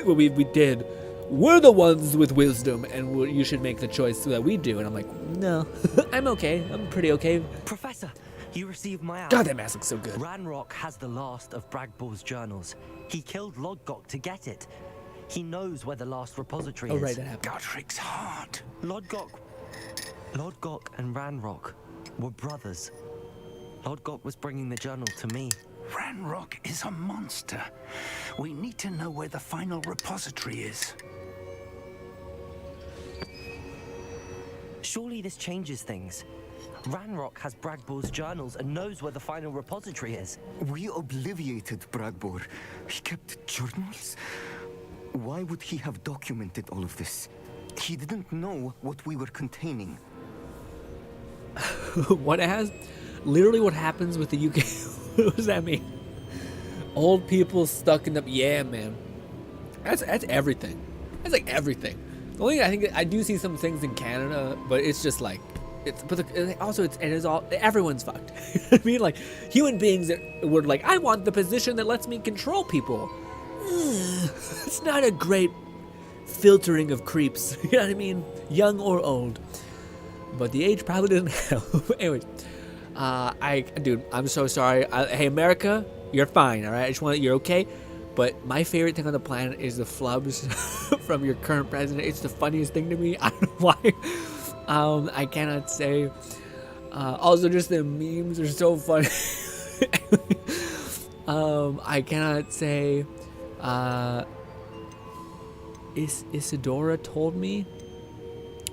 we did. We're the ones with wisdom, and you should make the choice that we do. And I'm like, no, I'm okay. I'm pretty okay. Professor, you received my God, that mask looks so good. Ranrock has the last of Bragbor's journals. He killed Lodgok to get it. He knows where the last repository Oh, is. right, that happened. Godric's heart. Lodgok and Ranrock were brothers. Lodgok was bringing the journal to me. Ranrock is a monster. We need to know where the final repository is. Surely this changes things. Ranrock has Bragbor's journals and knows where the final repository is. We obliviated Bragbor. He kept journals? Why would he have documented all of this? He didn't know what we were containing. What has literally what happens with the UK. What does that mean? Old people stuck in the man. That's everything. That's like everything. The only thing I think I do see some things in Canada, but it's just like everyone's fucked. You know what I mean, like human beings that were like, I want the position that lets me control people. It's not a great filtering of creeps. You know what I mean, young or old. But the age probably doesn't help. Anyways, dude, I'm so sorry. Hey, America, you're fine, all right? I just want you're okay. But my favorite thing on the planet is the flubs from your current president. It's the funniest thing to me. I don't know why. I cannot say. Also, just the memes are so funny. I cannot say. Isadora told me.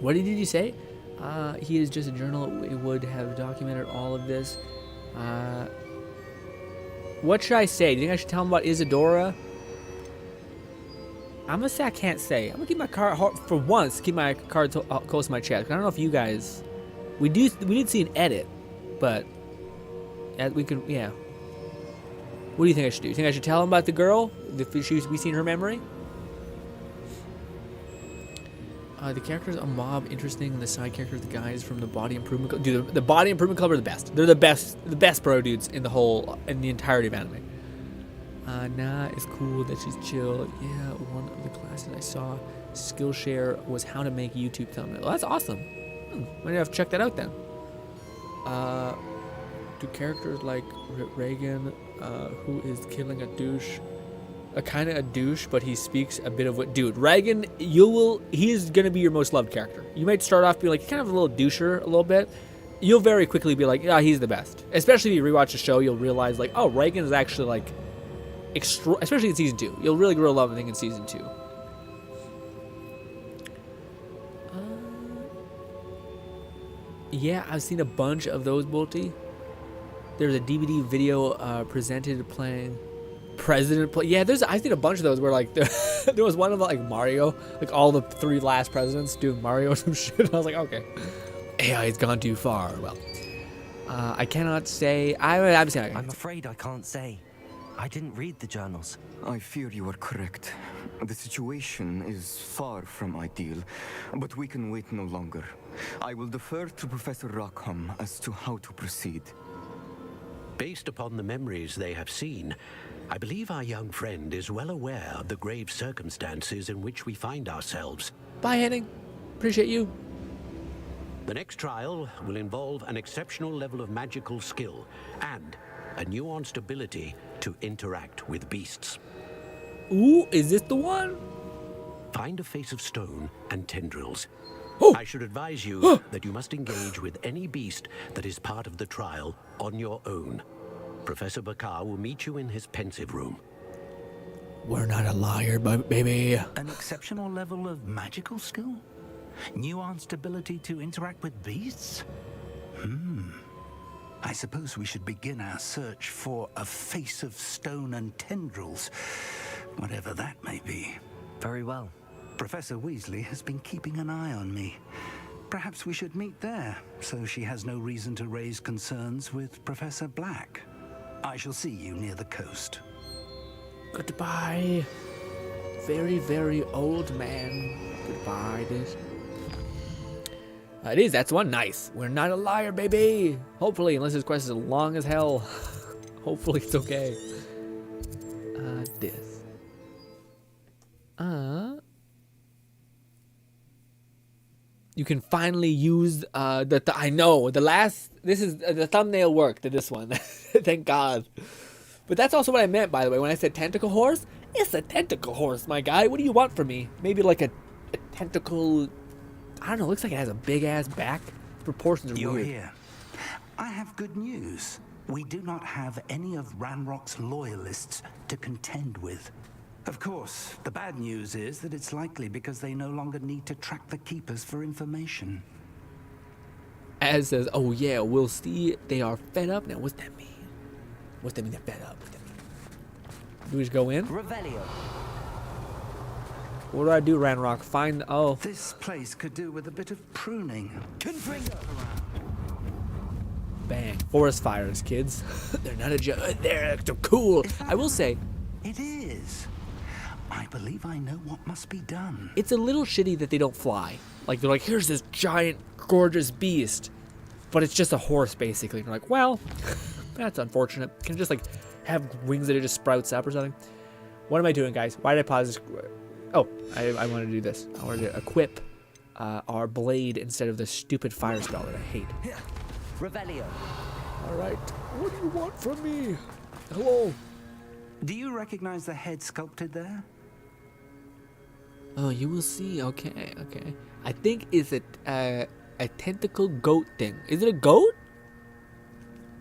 What did you say? He is just a journal. It would have documented all of this. What should I say? Do you think I should tell him about Isadora? I'm gonna say I can't say. I'm gonna keep my card for once. Keep my card close to my chest. I don't know if you guys. We did see an edit, but we can. Yeah. What do you think I should do? You think I should tell him about the girl? We seen her memory? The characters a mob interesting, and the side characters, the guys from the Body Improvement Club. Dude, the Body Improvement Club are the best. They're the best bro dudes in the entirety of anime. Nah, it's cool that she's chill. Yeah, one of the classes I saw, Skillshare, was how to make YouTube thumbnails. Well, that's awesome. Might have to check that out then. Do characters like Reagan, who is killing a douche, kind of a douche, but he speaks a bit of what, dude, Reagan, he is going to be your most loved character. You might start off being like kind of a little doucher a little bit. You'll very quickly be like, yeah, he's the best. Especially if you rewatch the show, you'll realize like, oh, Reagan is actually like, especially in season 2. You'll really grow love, I think, in season 2. Yeah, I've seen a bunch of those, Bolty. There's a DVD video presented playing President play. Yeah, I've seen a bunch of those where like there was one of like Mario, like all the 3 last presidents doing Mario or some shit. And I was like, okay, AI has gone too far. Well, I cannot say. I'm afraid I can't say. I didn't read the journals. I fear you are correct. The situation is far from ideal, but we can wait no longer. I will defer to Professor Rockham as to how to proceed. Based upon the memories they have seen, I believe our young friend is well aware of the grave circumstances in which we find ourselves. Bye, Henning. Appreciate you. The next trial will involve an exceptional level of magical skill and a nuanced ability to interact with beasts. Ooh, is this the one? Find a face of stone and tendrils. Oh. I should advise you that you must engage with any beast that is part of the trial on your own. Professor Bakar will meet you in his pensive room. We're not a liar, baby. An exceptional level of magical skill? Nuanced ability to interact with beasts? I suppose we should begin our search for a face of stone and tendrils, whatever that may be. Very well. Professor Weasley has been keeping an eye on me. Perhaps we should meet there, so she has no reason to raise concerns with Professor Black. I shall see you near the coast. Goodbye. Very, very old man. Goodbye, this. It is, that's one. Nice. We're not a liar, baby. Hopefully, unless this quest is long as hell. Hopefully it's okay. This. You can finally use I know the last. This is the thumbnail worked to this one. Thank God. But that's also what I meant, by the way, when I said tentacle horse. It's a tentacle horse, my guy. What do you want from me? Maybe like a tentacle. I don't know. Looks like it has a big ass back. Proportions are You're weird. here. I have good news. We do not have any of Ranrock's loyalists to contend with. Of course, the bad news is that it's likely because they no longer need to track the keepers for information. As says, oh yeah, we'll see. They are fed up. Now, what's that mean? What's that mean? They're fed up. What's that mean? Do we just go in? Revelio. What do I do, Ranrock? Find. Oh. This place could do with a bit of pruning. Confringo. Bang. Forest fires, kids. They're not a joke. They're cool. I will say. It is. I believe I know what must be done. It's a little shitty that they don't fly. Like, they're like, here's this giant, gorgeous beast. But it's just a horse, basically. And you're like, well, that's unfortunate. Can it just, like, have wings that it just sprouts up or something? What am I doing, guys? Why did I pause this? Oh, I want to do this. I want to equip our blade instead of the stupid fire spell that I hate. Revelio. All right. What do you want from me? Hello. Do you recognize the head sculpted there? Oh, you will see. Okay, okay. I think it's a tentacle goat thing. Is it a goat?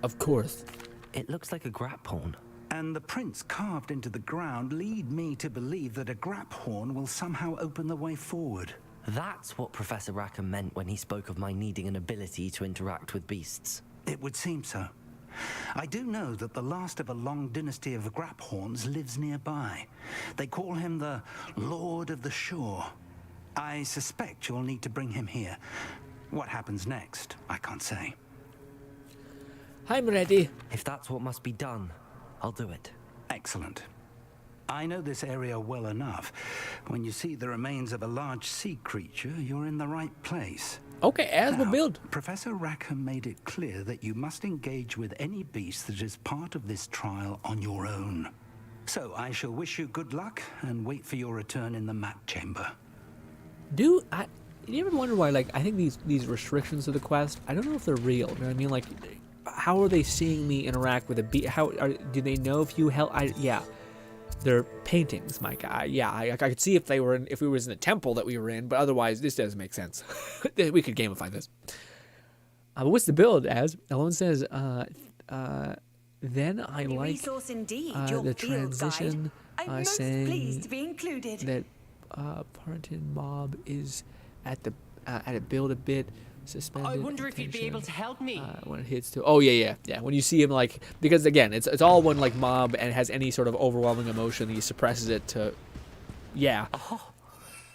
Of course. It looks like a graphorn. And the prints carved into the ground lead me to believe that a graphorn will somehow open the way forward. That's what Professor Rackham meant when he spoke of my needing an ability to interact with beasts. It would seem so. I do know that the last of a long dynasty of graphorns lives nearby. They call him the Lord of the Shore. I suspect you'll need to bring him here. What happens next, I can't say. I'm ready. If that's what must be done, I'll do it. Excellent. I know this area well enough. When you see the remains of a large sea creature, you're in the right place. Okay, as we'll Now, build. Professor Rackham made it clear that you must engage with any beast that is part of this trial on your own. So I shall wish you good luck and wait for your return in the map chamber. You ever wonder why, like, I think these restrictions to the quest, I don't know if they're real. You know what I mean? Like, how are they seeing me interact with a beast? Do they know if you help? Yeah. They're paintings, my guy. Yeah, I could see if we was in the temple that we were in, but otherwise, this doesn't make sense. We could gamify this. But what's the build, as Ellen says? Then I like resource indeed, the transition I'm most saying pleased to be included. that Partington mob is at a build a bit. Suspended. I wonder if you'd be able to help me. When it hits to, oh yeah. When you see him, like, because again, it's all one like mob and has any sort of overwhelming emotion, he suppresses it to, yeah. Oh,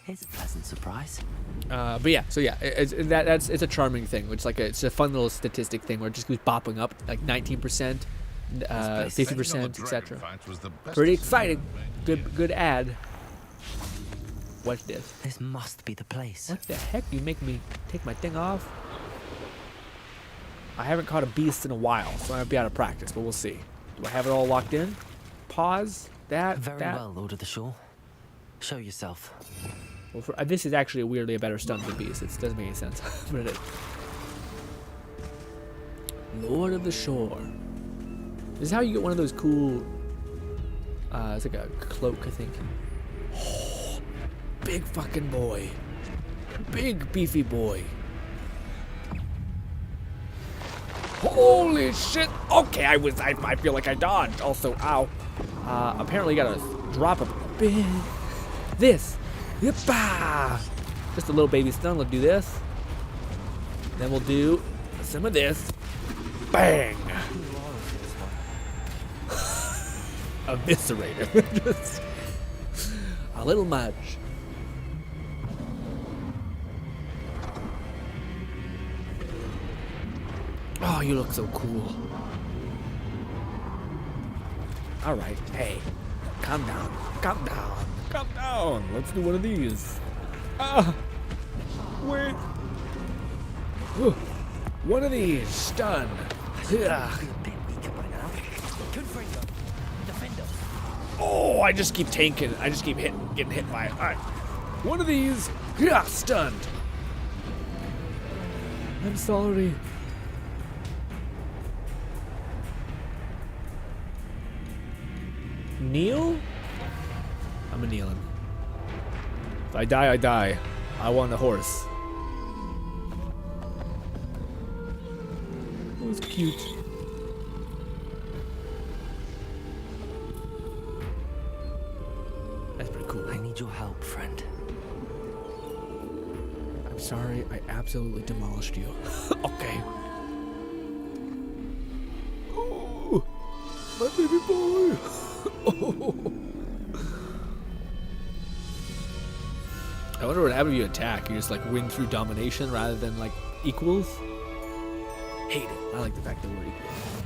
here's a pleasant surprise. But yeah, so yeah, it's a charming thing, which it's a fun little statistic thing where it just keeps popping up, like 19%, 50%, etc. Pretty exciting. Good ad. What's this? This must be the place. What the heck? You make me take my thing off? I haven't caught a beast in a while, so I might be out of practice, but we'll see. Do I have it all locked in? Pause. That. Very well, Lord of the Shore. Show yourself. Well, this is actually weirdly a better stun than beast. It doesn't make any sense, but it is. Lord of the Shore. This is how you get one of those cool. It's like a cloak, I think. Big fucking boy. Big beefy boy. Holy shit. Okay, I feel like I dodged. Also, ow. Apparently you gotta drop a big. This. Yippa! Just a little baby stun. We'll do this. Then we'll do some of this. Bang! Eviscerator. Just a little much. Oh, you look so cool. All right, hey, calm down, calm down, calm down. Let's do one of these. Ah, wait. Ooh, one of these, stun. Yeah. Oh, I just keep tanking. I just keep getting hit by it. All right, one of these. Yeah, stunned. I'm sorry. Kneel? I'm a kneeling. If I die, I die. I want a horse. That was cute. That's pretty cool. I need your help, friend. I'm sorry, I absolutely demolished you. Okay. Oh, my baby boy. Oh. I wonder what happens if you attack. You just like win through domination rather than like equals. Hate it. I like the fact that we're equals.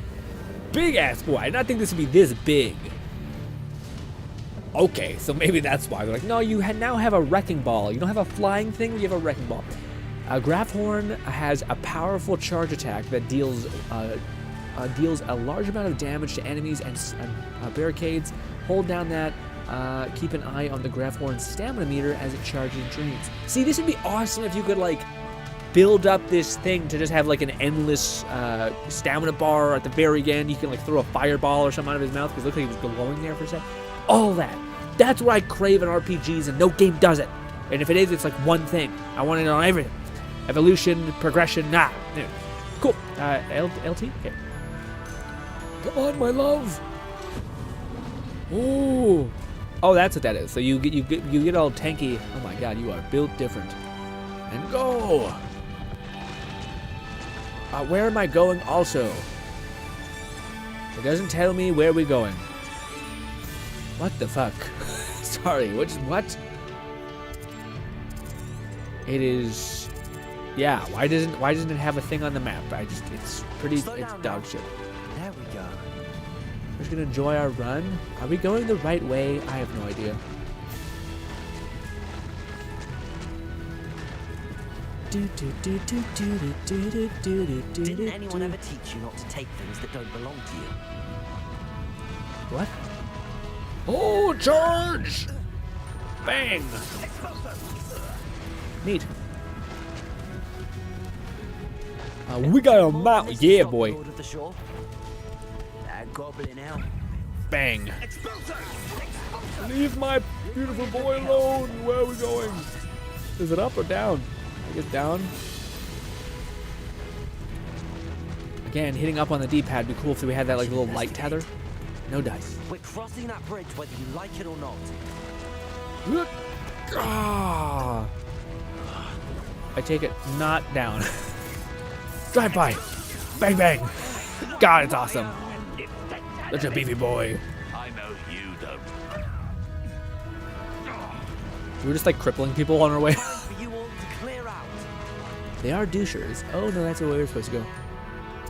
Big ass boy. I did not think this would be this big. Okay, so maybe that's why they're like, no, you now have a wrecking ball. You don't have a flying thing, you have a wrecking ball. Grafhorn has a powerful charge attack that deals a large amount of damage to enemies and barricades. Hold down that. Keep an eye on the Grafhorn's stamina meter as it charges and drains. See, this would be awesome if you could like build up this thing to just have like an endless stamina bar at the very end. You can like throw a fireball or something out of his mouth because it looked like he was glowing there for a second. All that. That's what I crave in RPGs, and no game does it. And if it is, it's like one thing. I want it on everything. Evolution, progression, nah. Anyway, cool. LT? Okay. Come on, my love. Ooh. Oh, that's what that is. So you get all tanky. Oh my god, you are built different. And go. Where am I going also? It doesn't tell me where we're going. What the fuck? Sorry, what? It is, yeah. Why doesn't it have a thing on the map? It's dog shit. There we go. We're just gonna enjoy our run. Are we going the right way? I have no idea. Didn't anyone ever teach you not to take things that don't belong to you? What? Oh, charge! Bang! Neat. We got a mount. Yeah, boy. Lord of the Shore. That goblin out. Bang. Leave my beautiful boy alone. Where are we going? Is it up or down? I guess down. Again, hitting up on the D-pad would be cool if we had that like little light tether. No dice. We're crossing that bridge whether you like it or not. Ah. I take it not down. Drive by. Bang bang. God, it's awesome. Such a beefy boy. I know you don't. We're just like crippling people on our way. For you all to clear out. They are douchers. Oh no, that's the way we're supposed to go.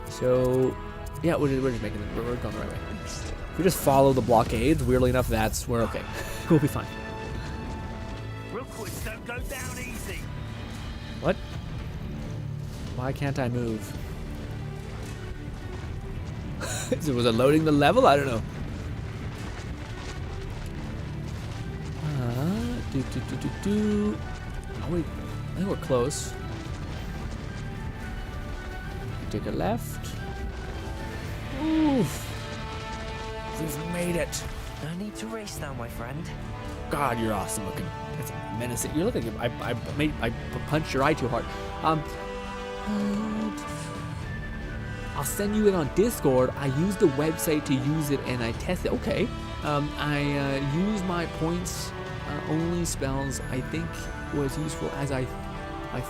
So, yeah, we're just making it. We're going the right way. If we just follow the blockades, weirdly enough, we're okay. We'll be fine. Real quick, don't go down easy. What? Why can't I move? Was it loading the level? I don't know. Oh, wait. I think we're close. Take a left. Oof. We've made it. No need to race now, my friend. God, you're awesome looking. That's menacing. You're looking. I punched your eye too hard. I'll send you it on Discord. I use the website to use it, and I test it. Okay. I use my points only spells. I think was useful as I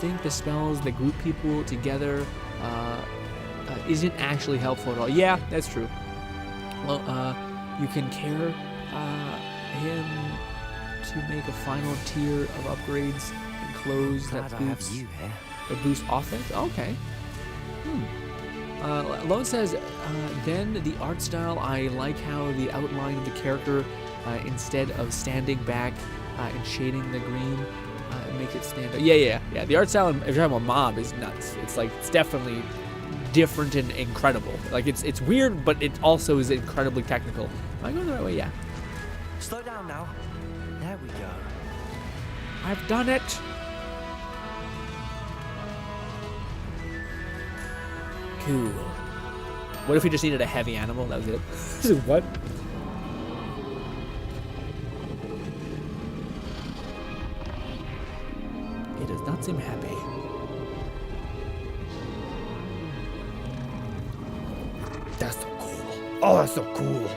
think the spells that group people together isn't actually helpful at all. Yeah, that's true. Well, you can care him to make a final tier of upgrades and close Glad that I have boosts you here. that boost offense. Okay. Lone says, then the art style, I like how the outline of the character, instead of standing back and shading the green, makes it stand out. Yeah. The art style, if you're talking about Mob, is nuts. It's definitely different and incredible. It's weird, but it also is incredibly technical. Am I going the right way? Yeah. Slow down now. There we go. I've done it. Cool. What if we just needed a heavy animal? That was it. What? It does not seem happy. That's so cool. Oh, that's so cool.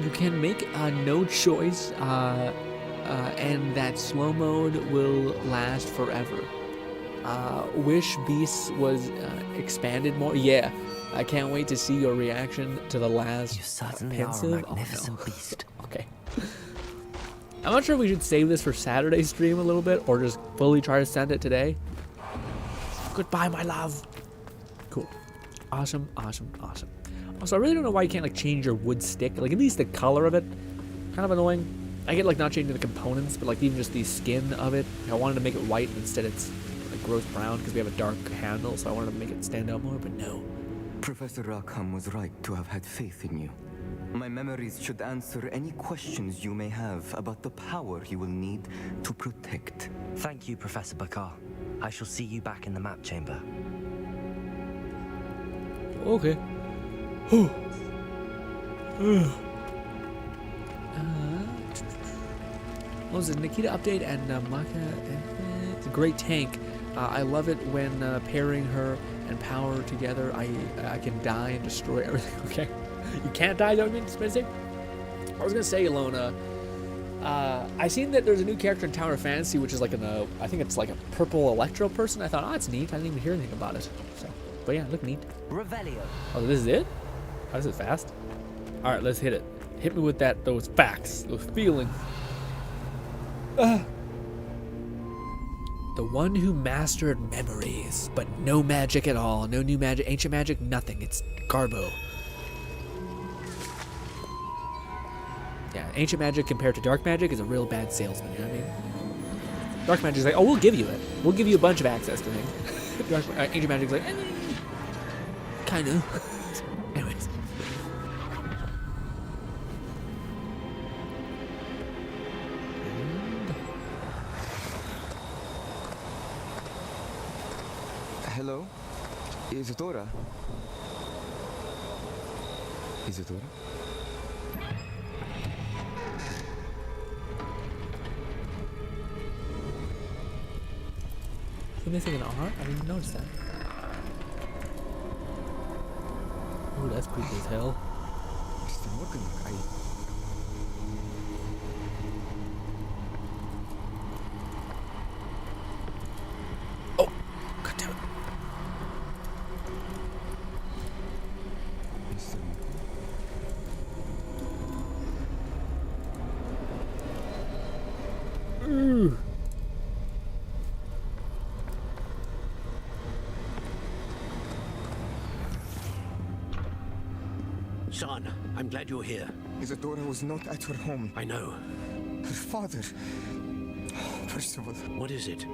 You can make no choice, and that slow mode will last forever. Wish Beasts was expanded more. Yeah, I can't wait to see your reaction to the last You certainly pensive. are a magnificent beast. Okay. I'm not sure if we should save this for Saturday's stream a little bit, or just fully try to send it today. Goodbye, my love. Cool. Awesome. Also, I really don't know why you can't change your wood stick. At least the color of it, kind of annoying. I get not changing the components, but even just the skin of it. I wanted to make it white, and instead it's gross brown because we have a dark handle, so I wanted to make it stand out more, but no. Professor Rackham was right to have had faith in you. My memories should answer any questions you may have about the power you will need to protect. Thank you, Professor Bakar. I shall see you back in the map chamber. Okay. What was it? Nikita update and Maka. It's a great tank. I love it when pairing her and power together. I can die and destroy everything. Okay. You can't die, don't you mean to say? I was gonna say, Ilona. I seen that there's a new character in Tower of Fantasy, which is I think it's a purple electro person. I thought, it's neat. I didn't even hear anything about it. So, but yeah, look neat. Revelio. Oh, this is it? Oh, this is fast. All right, let's hit it. Hit me with those facts, those feelings. The one who mastered memories, but no magic at all. No new magic, ancient magic, nothing. It's Garbo. Yeah, ancient magic compared to dark magic is a real bad salesman, you know what I mean? Dark magic is oh, we'll give you it. We'll give you a bunch of access to things. Ancient magic is kind of. Anyways. Hello? Isadora? Isadora? Is he missing an R? I didn't notice that. Ooh, that's creepy as hell. Mr. Morgan, Oh! God damn it. Mr. Morgan. Son, I'm glad you're here. Isadora was not at her home. I know. Her father... Percival. What is it?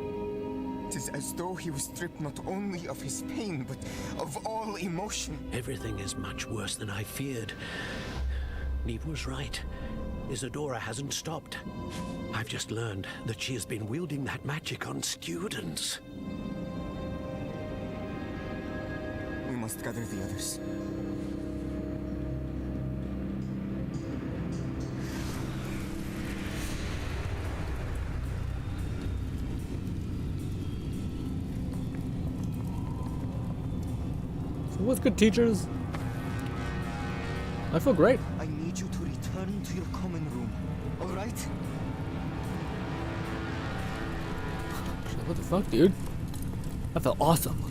It is as though he was stripped not only of his pain, but of all emotion. Everything is much worse than I feared. Neve was right. Isadora hasn't stopped. I've just learned that she has been wielding that magic on students. We must gather the others. What's good, teachers? I feel great. I need you to return return to your common room, all right? What the fuck, dude? That felt awesome.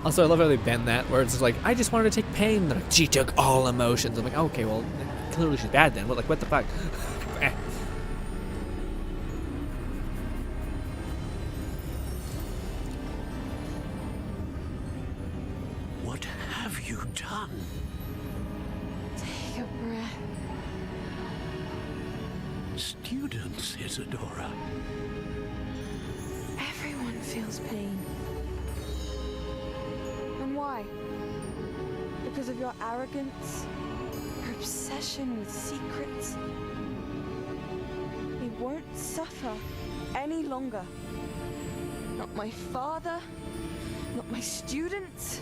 Also, I love how they bend that, where it's just like, I just wanted to take pain. They're like, she took all emotions. I'm like, okay, well, clearly she's bad then. What the fuck? What have you done? Take a breath. Students, Isadora. Everyone feels pain. And why? Because of your arrogance? Your obsession with secrets? We won't suffer any longer. Not my father, not my students,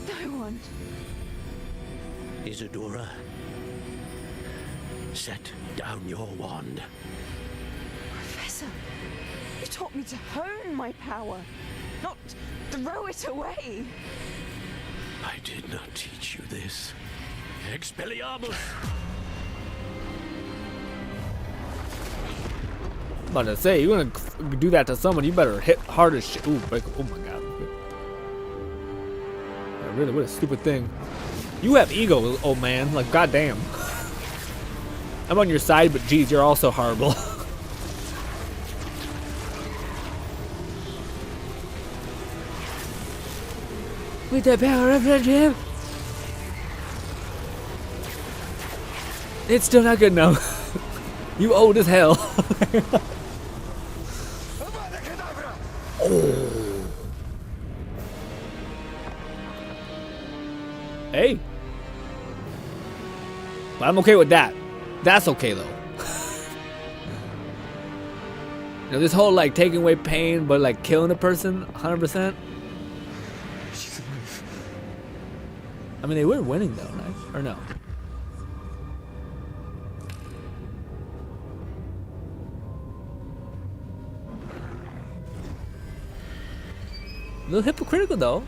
no one. Isadora, set down your wand. Professor, you taught me to hone my power, not throw it away. I did not teach you this. Expelliarmus! I'm about to say, you're gonna do that to someone, you better hit hard as shit. Ooh, break. Oh my god. Really, what a stupid thing. You have ego, old man. Like, goddamn. I'm on your side, but geez, you're also horrible. With the power of friendship. It's still not good enough. You old as hell. Oh. Hey. But I'm okay with that. That's okay though. You know, this whole like taking away pain but like killing a person 100%. She's alive. I mean, they were winning though, right? Or no? A little hypocritical though.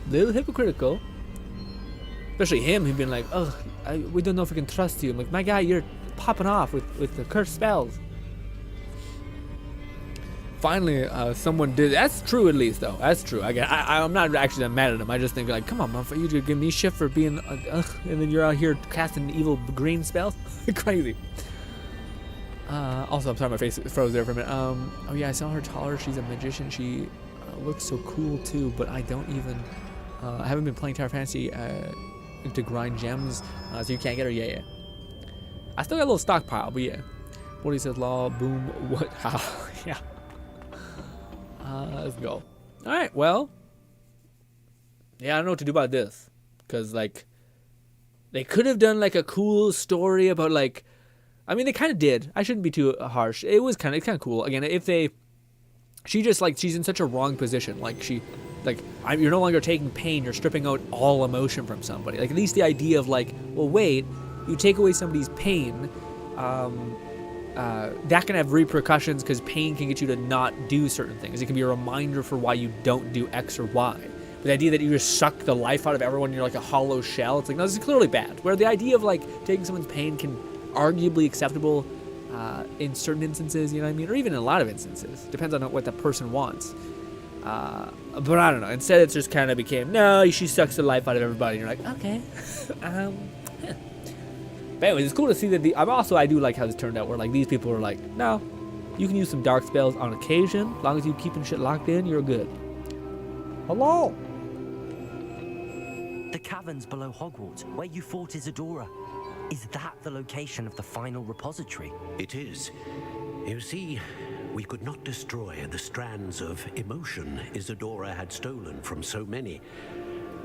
Little hypocritical. Especially him, he'd been like, oh, we don't know if we can trust you. I'm like, my guy, you're popping off with the cursed spells. Finally, someone did. That's true, at least, though. That's true. I'm not actually that mad at him. I just think, like, come on, motherfucker, you just give me shit for being, and then you're out here casting evil green spells. Crazy. Also, I'm sorry, my face froze there for a minute. Oh yeah, I saw her taller. She's a magician. She looks so cool too. But I don't even. I haven't been playing Tower Fantasy to grind gems, so you can't get her. Yeah. I still got a little stockpile, but yeah. What he says, law, boom, what? How? Yeah. Let's go. All right. Well. Yeah, I don't know what to do about this, cause like, they could have done like a cool story about like. I mean, they kind of did. I shouldn't be too harsh. It was kind of cool. Again, if they, she's in such a wrong position. Like you're no longer taking pain. You're stripping out all emotion from somebody. Like at least the idea of like, well, wait, you take away somebody's pain, that can have repercussions because pain can get you to not do certain things. It can be a reminder for why you don't do X or Y. But the idea that you just suck the life out of everyone, you're like a hollow shell. It's like, no, this is clearly bad. Where the idea of like taking someone's pain can arguably acceptable in certain instances, you know what I mean? Or even in a lot of instances. Depends on what the person wants. But I don't know. Instead, it just kind of became, no, she sucks the life out of everybody. And you're like, okay. But anyways, it's cool to see that I do like how this turned out, where like these people are like, no, you can use some dark spells on occasion. As long as you keeping shit locked in, you're good. Hello. The caverns below Hogwarts, where you fought Isadora. Is that the location of the final repository? It is. You see, we could not destroy the strands of emotion Isadora had stolen from so many.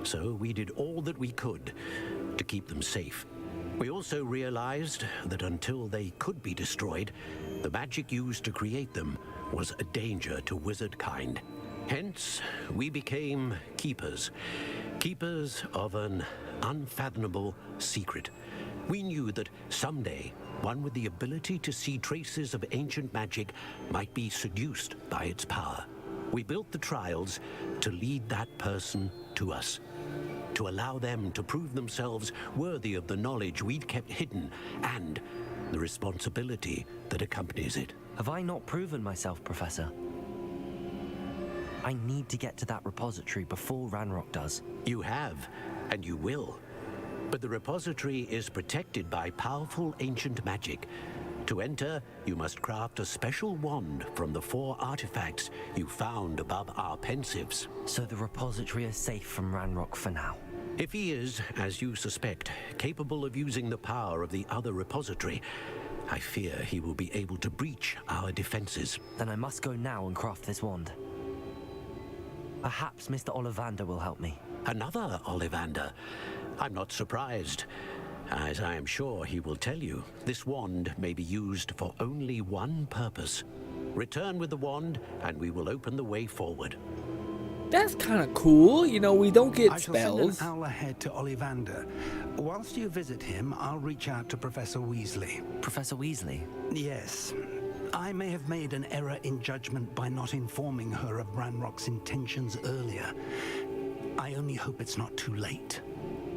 So we did all that we could to keep them safe. We also realized that until they could be destroyed, the magic used to create them was a danger to wizard kind. Hence, we became keepers. Keepers of an unfathomable secret. We knew that someday, one with the ability to see traces of ancient magic might be seduced by its power. We built the trials to lead that person to us, to allow them to prove themselves worthy of the knowledge we'd kept hidden and the responsibility that accompanies it. Have I not proven myself, Professor? I need to get to that repository before Ranrock does. You have, and you will. But the repository is protected by powerful ancient magic. To enter, you must craft a special wand from the 4 artifacts you found above our pensives. So the repository is safe from Ranrock for now. If he is, as you suspect, capable of using the power of the other repository, I fear he will be able to breach our defenses. Then I must go now and craft this wand. Perhaps Mr. Ollivander will help me. Another Ollivander? I'm not surprised. As I am sure he will tell you, this wand may be used for only one purpose. Return with the wand, and we will open the way forward. That's kind of cool. You know, we don't get I shall spells. send an owl ahead to Ollivander. Whilst you visit him, I'll reach out to Professor Weasley. Professor Weasley? Yes. I may have made an error in judgment by not informing her of Ranrock's intentions earlier. I only hope it's not too late.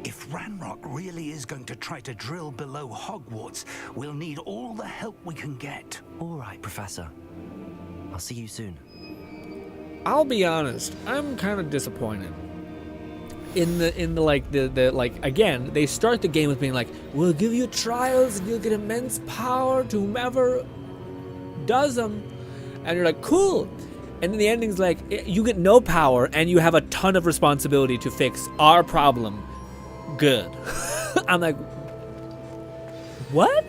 If Ranrock really is going to try to drill below Hogwarts, we'll need all the help we can get. All right, Professor. I'll see you soon. I'll be honest, I'm kind of disappointed. In the like again, they start the game with being like, we'll give you trials and you'll get immense power to whomever does them. And you're like, cool. And then the ending's like, you get no power and you have a ton of responsibility to fix our problem. Good. I'm like, what?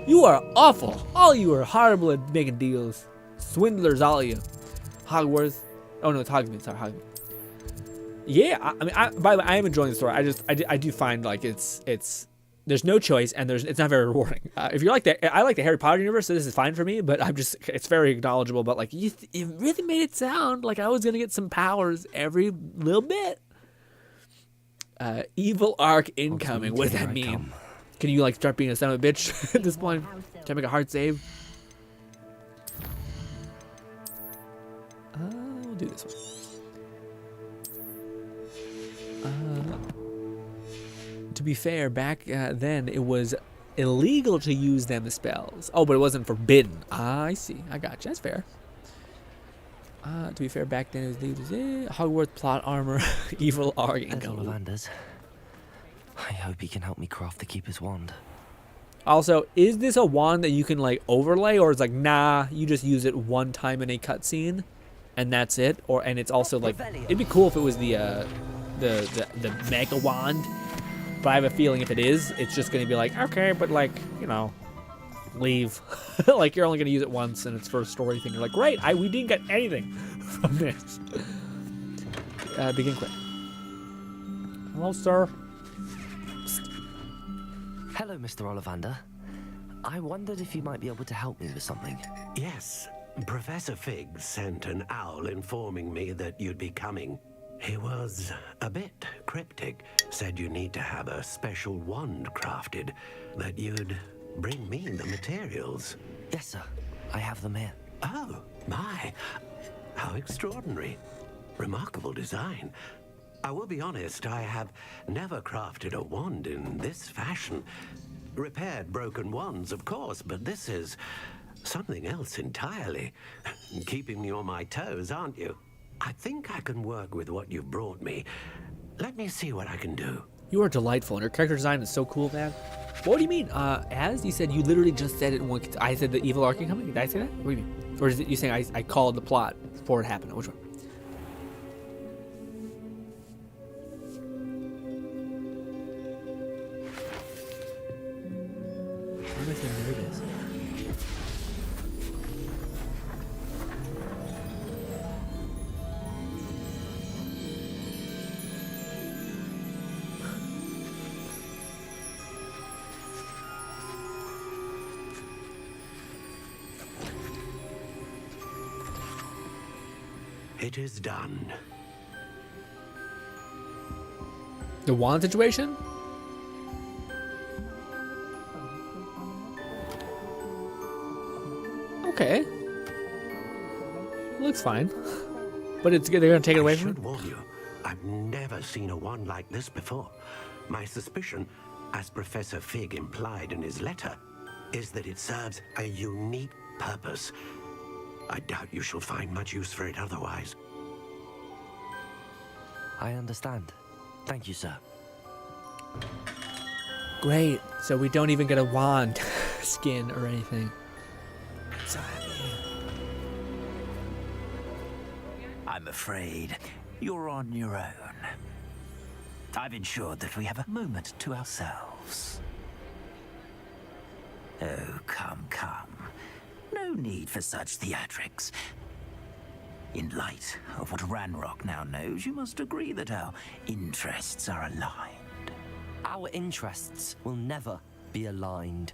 You are awful. All you are horrible at making deals. Swindlers, all of you. Hogwarts. Oh no, it's Hogsmeade. Sorry, Hogsmeade. Yeah, by the way, I am enjoying the story. I do find like it's there's no choice and it's not very rewarding. If you like I like the Harry Potter universe, so this is fine for me. But it's very acknowledgeable. But like you really made it sound like I was gonna get some powers every little bit. Evil arc incoming. What does that mean? Can you like start being a son of a bitch at this point? Can I make a hard save? We'll do this one. To be fair, back then it was illegal to use them spells. Oh, but it wasn't forbidden. I see. I got you. That's fair. To be fair, back then it was Hogwarts plot armor, evil arc incoming. Ollivander's. I hope he can help me craft the Keeper's wand. Also, is this a wand that you can like overlay, or is like nah, you just use it one time in a cutscene, and that's it? And it's also like it'd be cool if it was the mega wand, but I have a feeling if it is, it's just gonna be like okay, but like you know, leave. Like you're only gonna use it once, and it's for a story thing. You're like great, we didn't get anything from this. Begin quick. Hello, sir. Hello, Mr. Ollivander. I wondered if you might be able to help me with something. Yes, Professor Fig sent an owl informing me that you'd be coming. He was a bit cryptic, said you need to have a special wand crafted, that you'd bring me the materials. Yes, sir. I have them here. Oh, my. How extraordinary. Remarkable design. I will be honest, I have never crafted a wand in this fashion. Repaired broken wands, of course, but this is something else entirely. Keeping me on my toes, aren't you? I think I can work with what you've brought me. Let me see what I can do. You are delightful, and your character design is so cool, man. What do you mean? As you said, you literally just said it. I said the evil arc incoming. Did I say that? What do you mean? Or is it you saying I called the plot before it happened? Which one? Why am I so nervous? It is done. The wand situation? Okay. Looks fine. But it's good. They're gonna take it away from I should me? warn you, I've never seen a wand like this before. My suspicion, as Professor Fig implied in his letter, is that it serves a unique purpose. I doubt you shall find much use for it otherwise. I understand. Thank you, sir. Great. So we don't even get a wand skin or anything. So happy. I'm afraid you're on your own. I've ensured that we have a moment to ourselves. Oh, come, come. No need for such theatrics. In light of what Ranrock now knows, you must agree that our interests are aligned. Our interests will never be aligned.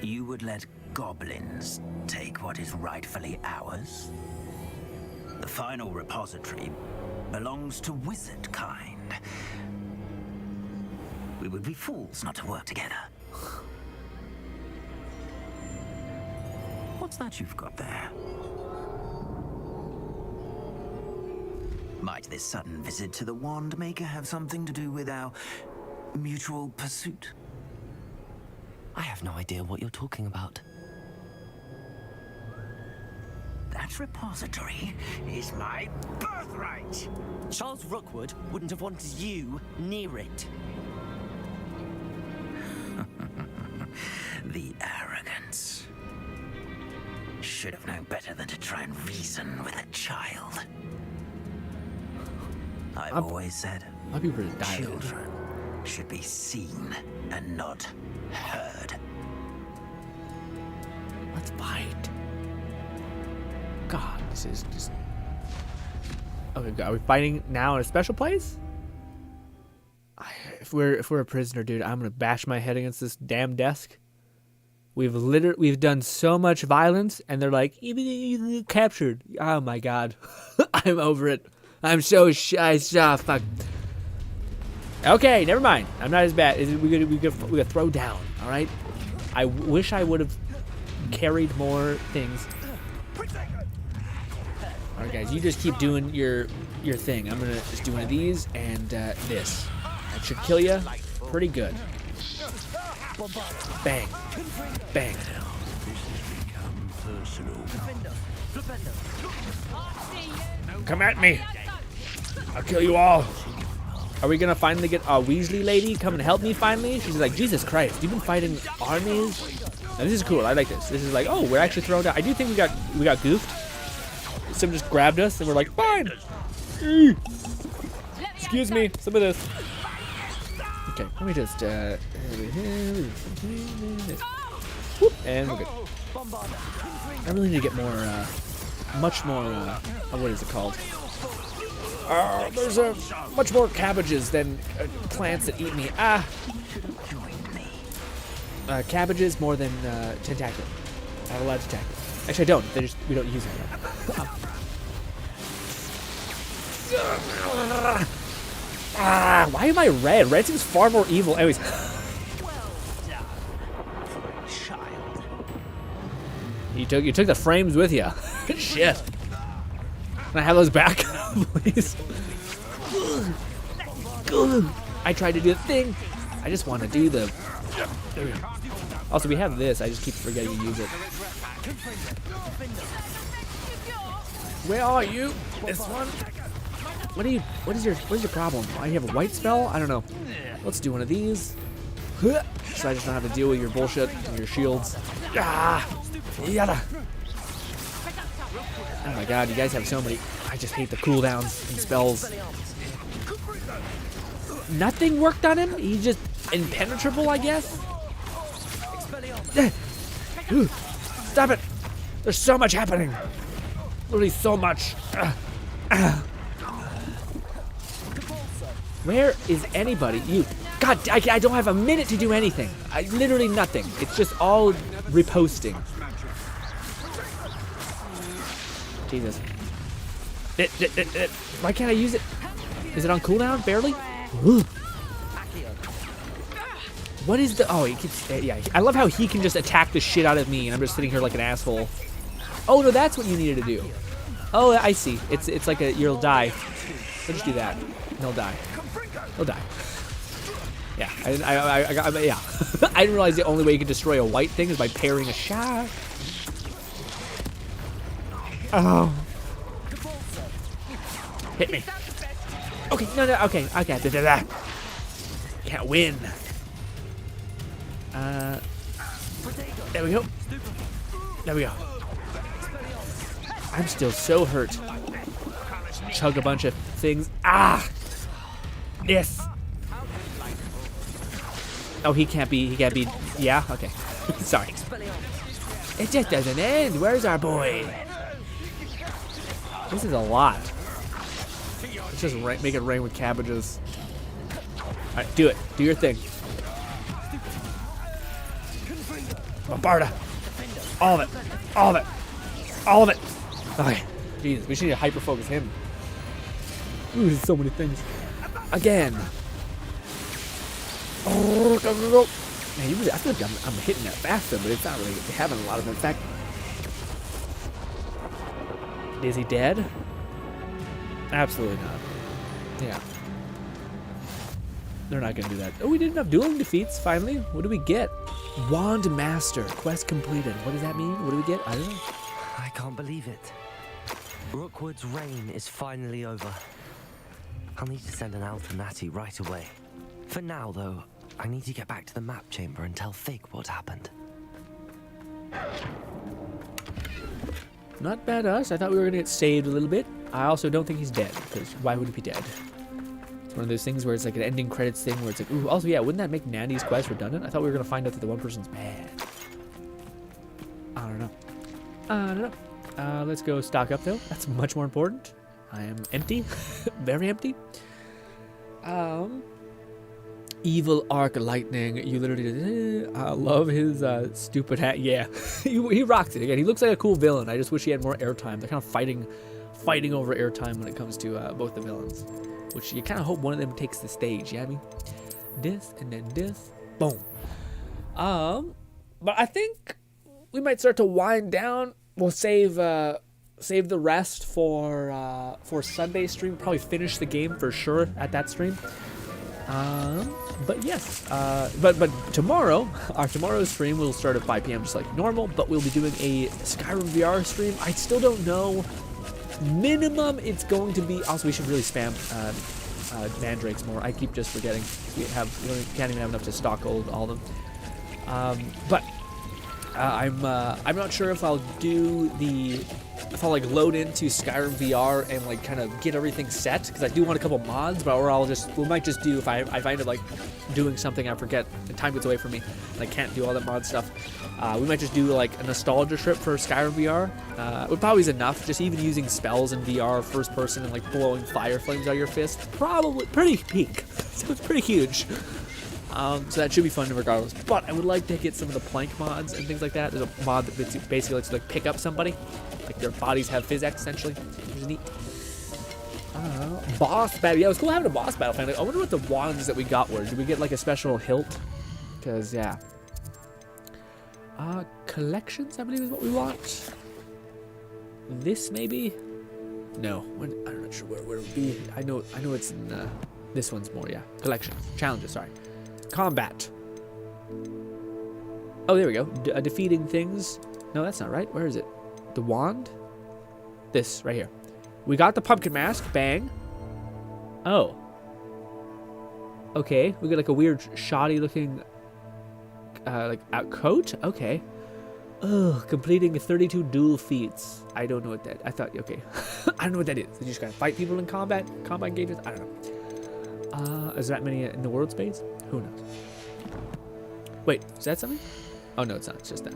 You would let goblins take what is rightfully ours? The final repository belongs to wizard kind. We would be fools not to work together. What's that you've got there? Might this sudden visit to the Wand Maker have something to do with our mutual pursuit? I have no idea what you're talking about. That repository is my birthright! Charles Rookwood wouldn't have wanted you near it. The arrogance. Should have known better than to try and reason with a child. I've always said, A lot of people are dying. children should be seen and not heard. Let's fight. God, this is just. Okay, are we fighting now in a special place? If we're a prisoner, dude, I'm gonna bash my head against this damn desk. We've done so much violence, and they're like, "You captured." Oh my God, I'm over it. I'm so shy. Fuck. Okay, never mind. I'm not as bad. We gotta throw down. All right. I wish I would have carried more things. All right, guys, you just keep doing your thing. I'm gonna just do one of these and this. That should kill you pretty good. Bang, bang. Come at me. I'll kill you all. Are we gonna finally get a Weasley lady come and help me finally? She's like, Jesus Christ, you've been fighting armies. Now, this is cool. I like this. This is like, oh, we're actually throwing down. I do think we got goofed. Someone just grabbed us and we're like, fine. Excuse me, some of this. Okay, let me just whoop, and we're good. I really need to get more, much more. What is it called? There's much more cabbages than plants that eat me. Cabbages more than tentacle. I have a lot of tentacle. Actually, I don't. We don't use it. Why am I red? Red seems far more evil. Anyways. You took the frames with you. Shit. Can I have those back, please? I tried to do the thing. I just want to do the. Also, we have this. I just keep forgetting to use it. Where are you? This one. What is your problem? Why do you have a white spell? I don't know. Let's do one of these. So I just don't have to deal with your bullshit and your shields. Yada. Oh my God, you guys have so many. I just hate the cooldowns and spells. Nothing worked on him? He's just impenetrable, I guess? Stop it! There's so much happening. Literally so much. Where is anybody? You. God, I don't have a minute to do anything. Literally nothing. It's just all reposting. Jesus. Why can't I use it? Is it on cooldown? Barely? What is the... Oh, he keeps... Yeah, I love how he can just attack the shit out of me, and I'm just sitting here like an asshole. Oh, no, that's what you needed to do. Oh, I see. It's like you'll die. Let's just do that. And he'll die. He'll die. Yeah, yeah. I didn't realize the only way you can destroy a white thing is by parrying a shot. Oh. Hit me. Okay, no, okay, okay. Can't win. There we go. There we go. I'm still so hurt. Chug a bunch of things. Ah! Yes. Oh, he can't be, yeah? Okay. Sorry. It just doesn't end. Where's our boy? This is a lot. Let's just make it rain with cabbages. Alright, do it. Do your thing. Bombarda. All of it. All of it. All of it. Okay. Jesus, we should need to hyper-focus him. Ooh, there's so many things. Again. Oh, go, go, go. Man, I feel like I'm hitting that faster, but it's not really having a lot of effect. Is he dead? Absolutely not. Yeah. They're not going to do that. Oh, we did enough dueling defeats, finally. What do we get? Wand Master. Quest completed. What does that mean? What do we get? I don't know. I can't believe it. Rookwood's reign is finally over. I'll need to send an Al to Natty right away. For now, though, I need to get back to the map chamber and tell Fig what happened. Not bad us. I thought we were going to get saved a little bit. I also don't think he's dead, because why would he be dead? It's one of those things where it's like an ending credits thing where it's like, ooh, also, yeah, wouldn't that make Nandy's quest redundant? I thought we were going to find out that the one person's bad. I don't know. I don't know. Let's go stock up, though. That's much more important. I am empty. Very empty. Evil Arc Lightning. You literally... I love his stupid hat. Yeah. he rocks it. Again, he looks like a cool villain. I just wish he had more airtime. They're kind of fighting over airtime when it comes to both the villains. Which you kind of hope one of them takes the stage. Yeah, I mean? This and then this. Boom. But I think we might start to wind down. We'll save the rest for Sunday stream. Probably finish the game for sure at that stream. But yes, but tomorrow, our tomorrow's stream will start at 5 p.m. just like normal, but we'll be doing a Skyrim VR stream. I still don't know. Minimum, it's going to be, also we should really spam mandrakes more. I keep just forgetting. We can't even have enough to stock all of them. But I'm not sure if I'll do if I'll like load into Skyrim VR and like kind of get everything set, because I do want a couple mods, but we might just do, if I find it like doing something I forget and time gets away from me and I can't do all that mod stuff, we might just do like a nostalgia trip for Skyrim VR. It probably is enough, just even using spells in VR, first person, and like blowing fire flames out of your fist. Probably pretty peak. So it's pretty huge. So that should be fun regardless. But I would like to get some of the plank mods and things like that. There's a mod that basically lets you like pick up somebody. Like their bodies have physics essentially, which is neat. Boss battle. Yeah, it was cool having a boss battle finally. I wonder what the wands that we got were. Did we get like a special hilt? Because, yeah. Collections, I believe is what we want. This maybe? No, I'm not sure where it would be. I know it's in this one's more, yeah. Collections. Challenges, sorry. Combat. Oh, there we go. Defeating things. No, that's not right. Where is it? The wand? This, right here. We got the pumpkin mask. Bang. Oh. Okay. We got like a weird shoddy looking like coat? Okay. Ugh, completing 32 duel feats. I don't know what that... I thought... Okay. I don't know what that is. You just gotta fight people in combat engagements? I don't know. Is that many in the world space? Who knows? Wait, is that something? Oh, no, it's not. It's just that.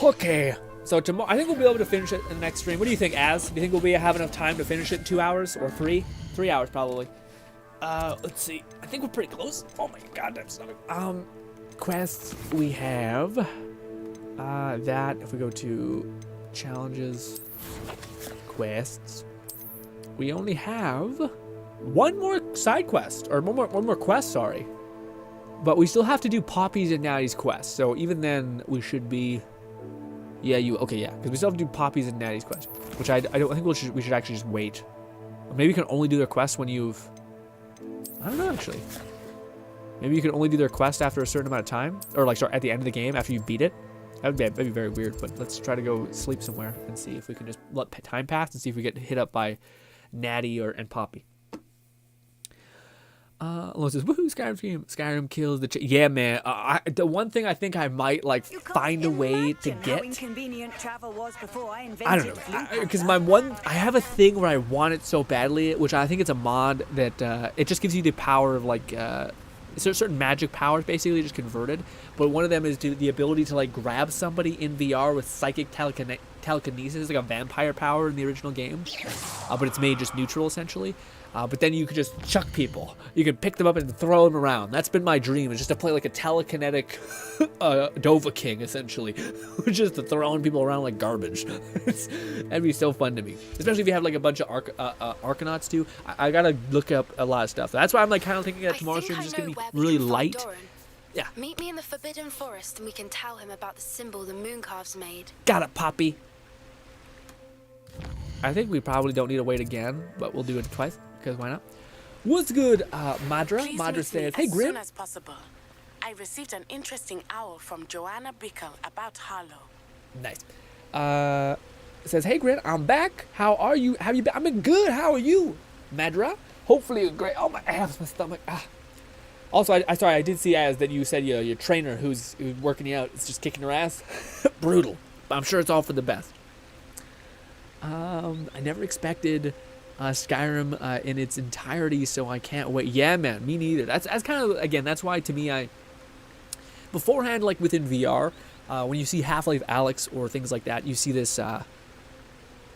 Okay. So tomorrow... I think we'll be able to finish it in the next stream. What do you think, Az? Do you think we'll have enough time to finish it in 2 hours? Or 3? 3 hours, probably. Let's see. I think we're pretty close. Oh, my God, that's stomach. Quests we have... that, if we go to challenges, quests, we only have one more side quest, or one more quest, sorry. But we still have to do Poppy's and Natty's quest, so even then we should be, Yeah, okay, yeah, because we still have to do Poppy's and Natty's quest, which I think we should actually just wait. Or maybe you can only do their quest when you've, I don't know actually. Maybe you can only do their quest after a certain amount of time, or like start at the end of the game after you beat it. That'd be very weird, but let's try to go sleep somewhere and see if we can just let time pass and see if we get hit up by Natty and Poppy. Lo says, woohoo, Skyrim kills the yeah, man. The one thing I think I might like find a way to get. I don't know, because I have a thing where I want it so badly, which I think it's a mod that it just gives you the power of like certain magic powers basically just converted. But one of them is the ability to like grab somebody in VR with psychic telekinesis, like a vampire power in the original game, but it's made just neutral essentially. But then you could just chuck people. You could pick them up and throw them around. That's been my dream, is just to play like a telekinetic Dova King, essentially. Just to throwing people around like garbage. That'd be so fun to me. Especially if you have like a bunch of Arcanauts too. I gotta look up a lot of stuff. That's why I'm like kind of thinking that tomorrow's stream is just gonna be really light. Yeah. Meet me in the Forbidden Forest and we can tell him about the symbol the Mooncalves made. Got it, Poppy. I think we probably don't need to wait again, but we'll do it twice. Because why not? What's good, Madra? Madra says, hey, Grim. As soon as possible. I received an interesting owl from Joanna Bickle about Harlow. Nice. Says, hey, Grin, I'm back. How are you? Have you been? I've been good. How are you, Madra? Hopefully you're great. Oh, my ass, my stomach. Also, I did see as that you said your trainer who's working you out is just kicking your ass. Brutal. But I'm sure it's all for the best. I never expected Skyrim in its entirety, so I can't wait. Yeah, man, me neither. That's kind of, again, that's why to me beforehand, like within VR, when you see Half-Life Alyx or things like that, you see this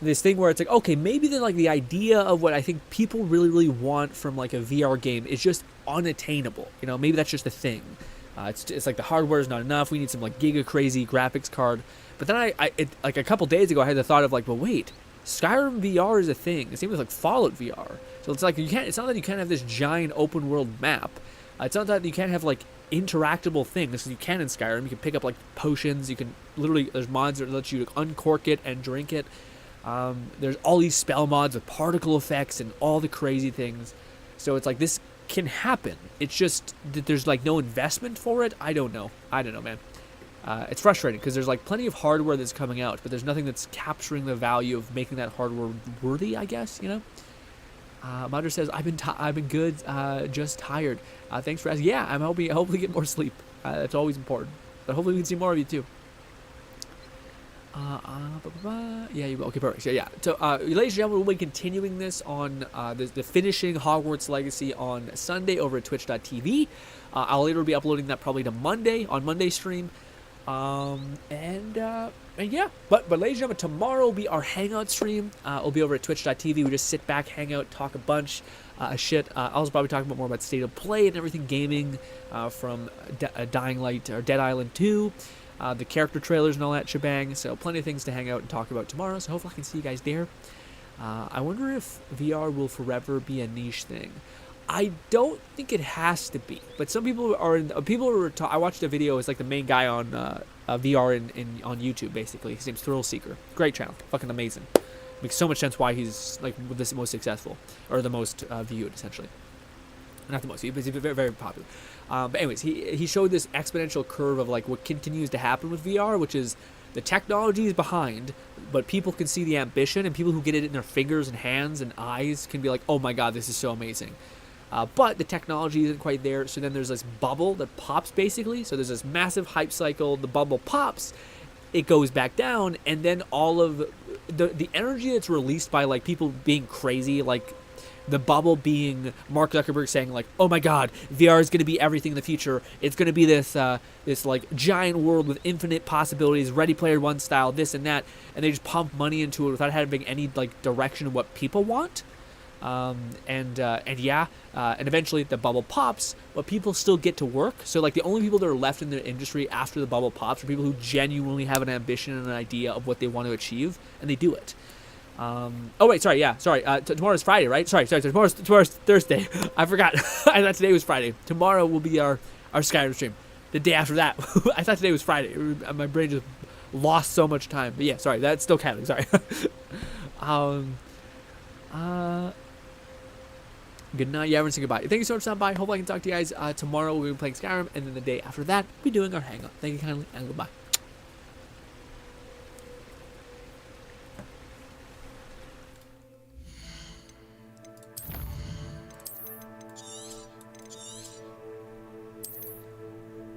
this thing where it's like, okay, maybe the idea of what I think people really want from like a VR game is just unattainable. You know, maybe that's just a thing. It's like the hardware is not enough. We need some like giga crazy graphics card. But then like a couple days ago, I had the thought of like, well, wait, Skyrim VR is a thing. It's even like Fallout VR. So it's like it's not that you can't have this giant open world map. It's not that you can't have like interactable things. You can in Skyrim. You can pick up like potions. You can literally, there's mods that let you uncork it and drink it. There's all these spell mods with particle effects and all the crazy things. So it's like this can happen. It's just that there's like no investment for it. I don't know, man. It's frustrating because there's like plenty of hardware that's coming out, but there's nothing that's capturing the value of making that hardware worthy, I guess, you know? Madra says, I've been good, just tired. Thanks for asking. Yeah, I'm hopefully get more sleep. That's always important. But hopefully we can see more of you too. Yeah, you will. Okay, perfect. Yeah. So, ladies and gentlemen, we'll be continuing this on the finishing Hogwarts Legacy on Sunday over at twitch.tv. I'll later be uploading that probably to Monday, on Monday stream. And yeah, but ladies and gentlemen, tomorrow will be our hangout stream. It'll be over at twitch.tv. We just sit back, hang out, talk a bunch of shit. I'll probably talk more about state of play and everything gaming, from Dying Light or Dead Island 2, the character trailers and all that shebang. So plenty of things to hang out and talk about tomorrow. So hopefully I can see you guys there. I wonder if VR will forever be a niche thing. I don't think it has to be, but some people are. I watched a video. It's like the main guy on VR on YouTube. Basically, his name's Thrill Seeker. Great channel, fucking amazing. Makes so much sense why he's like the most successful or the most viewed, essentially. Not the most, but he's very, very popular. But anyways, he showed this exponential curve of like what continues to happen with VR, which is the technology is behind, but people can see the ambition, and people who get it in their fingers and hands and eyes can be like, oh my god, this is so amazing. But the technology isn't quite there, so then there's this bubble that pops, basically. So there's this massive hype cycle, the bubble pops, it goes back down, and then all of the energy that's released by, like, people being crazy, like, the bubble being Mark Zuckerberg saying, like, oh my god, VR is going to be everything in the future. It's going to be this, like, giant world with infinite possibilities, Ready Player One style, this and that, and they just pump money into it without having any, like, direction of what people want. And eventually the bubble pops, but people still get to work. So like the only people that are left in the industry after the bubble pops are people who genuinely have an ambition and an idea of what they want to achieve, and they do it. Tomorrow's Friday, right? Sorry, tomorrow's Thursday. I forgot. I thought today was Friday. Tomorrow will be our Skyrim stream. The day after that, I thought today was Friday. My brain just lost so much time. But yeah, sorry, that's still counting. Sorry. Good night. Yeah, everyone say goodbye. Thank you so much for stopping by. Hope I can talk to you guys tomorrow. We'll be playing Skyrim, and then the day after that, we'll be doing our hangout. Thank you kindly, and goodbye.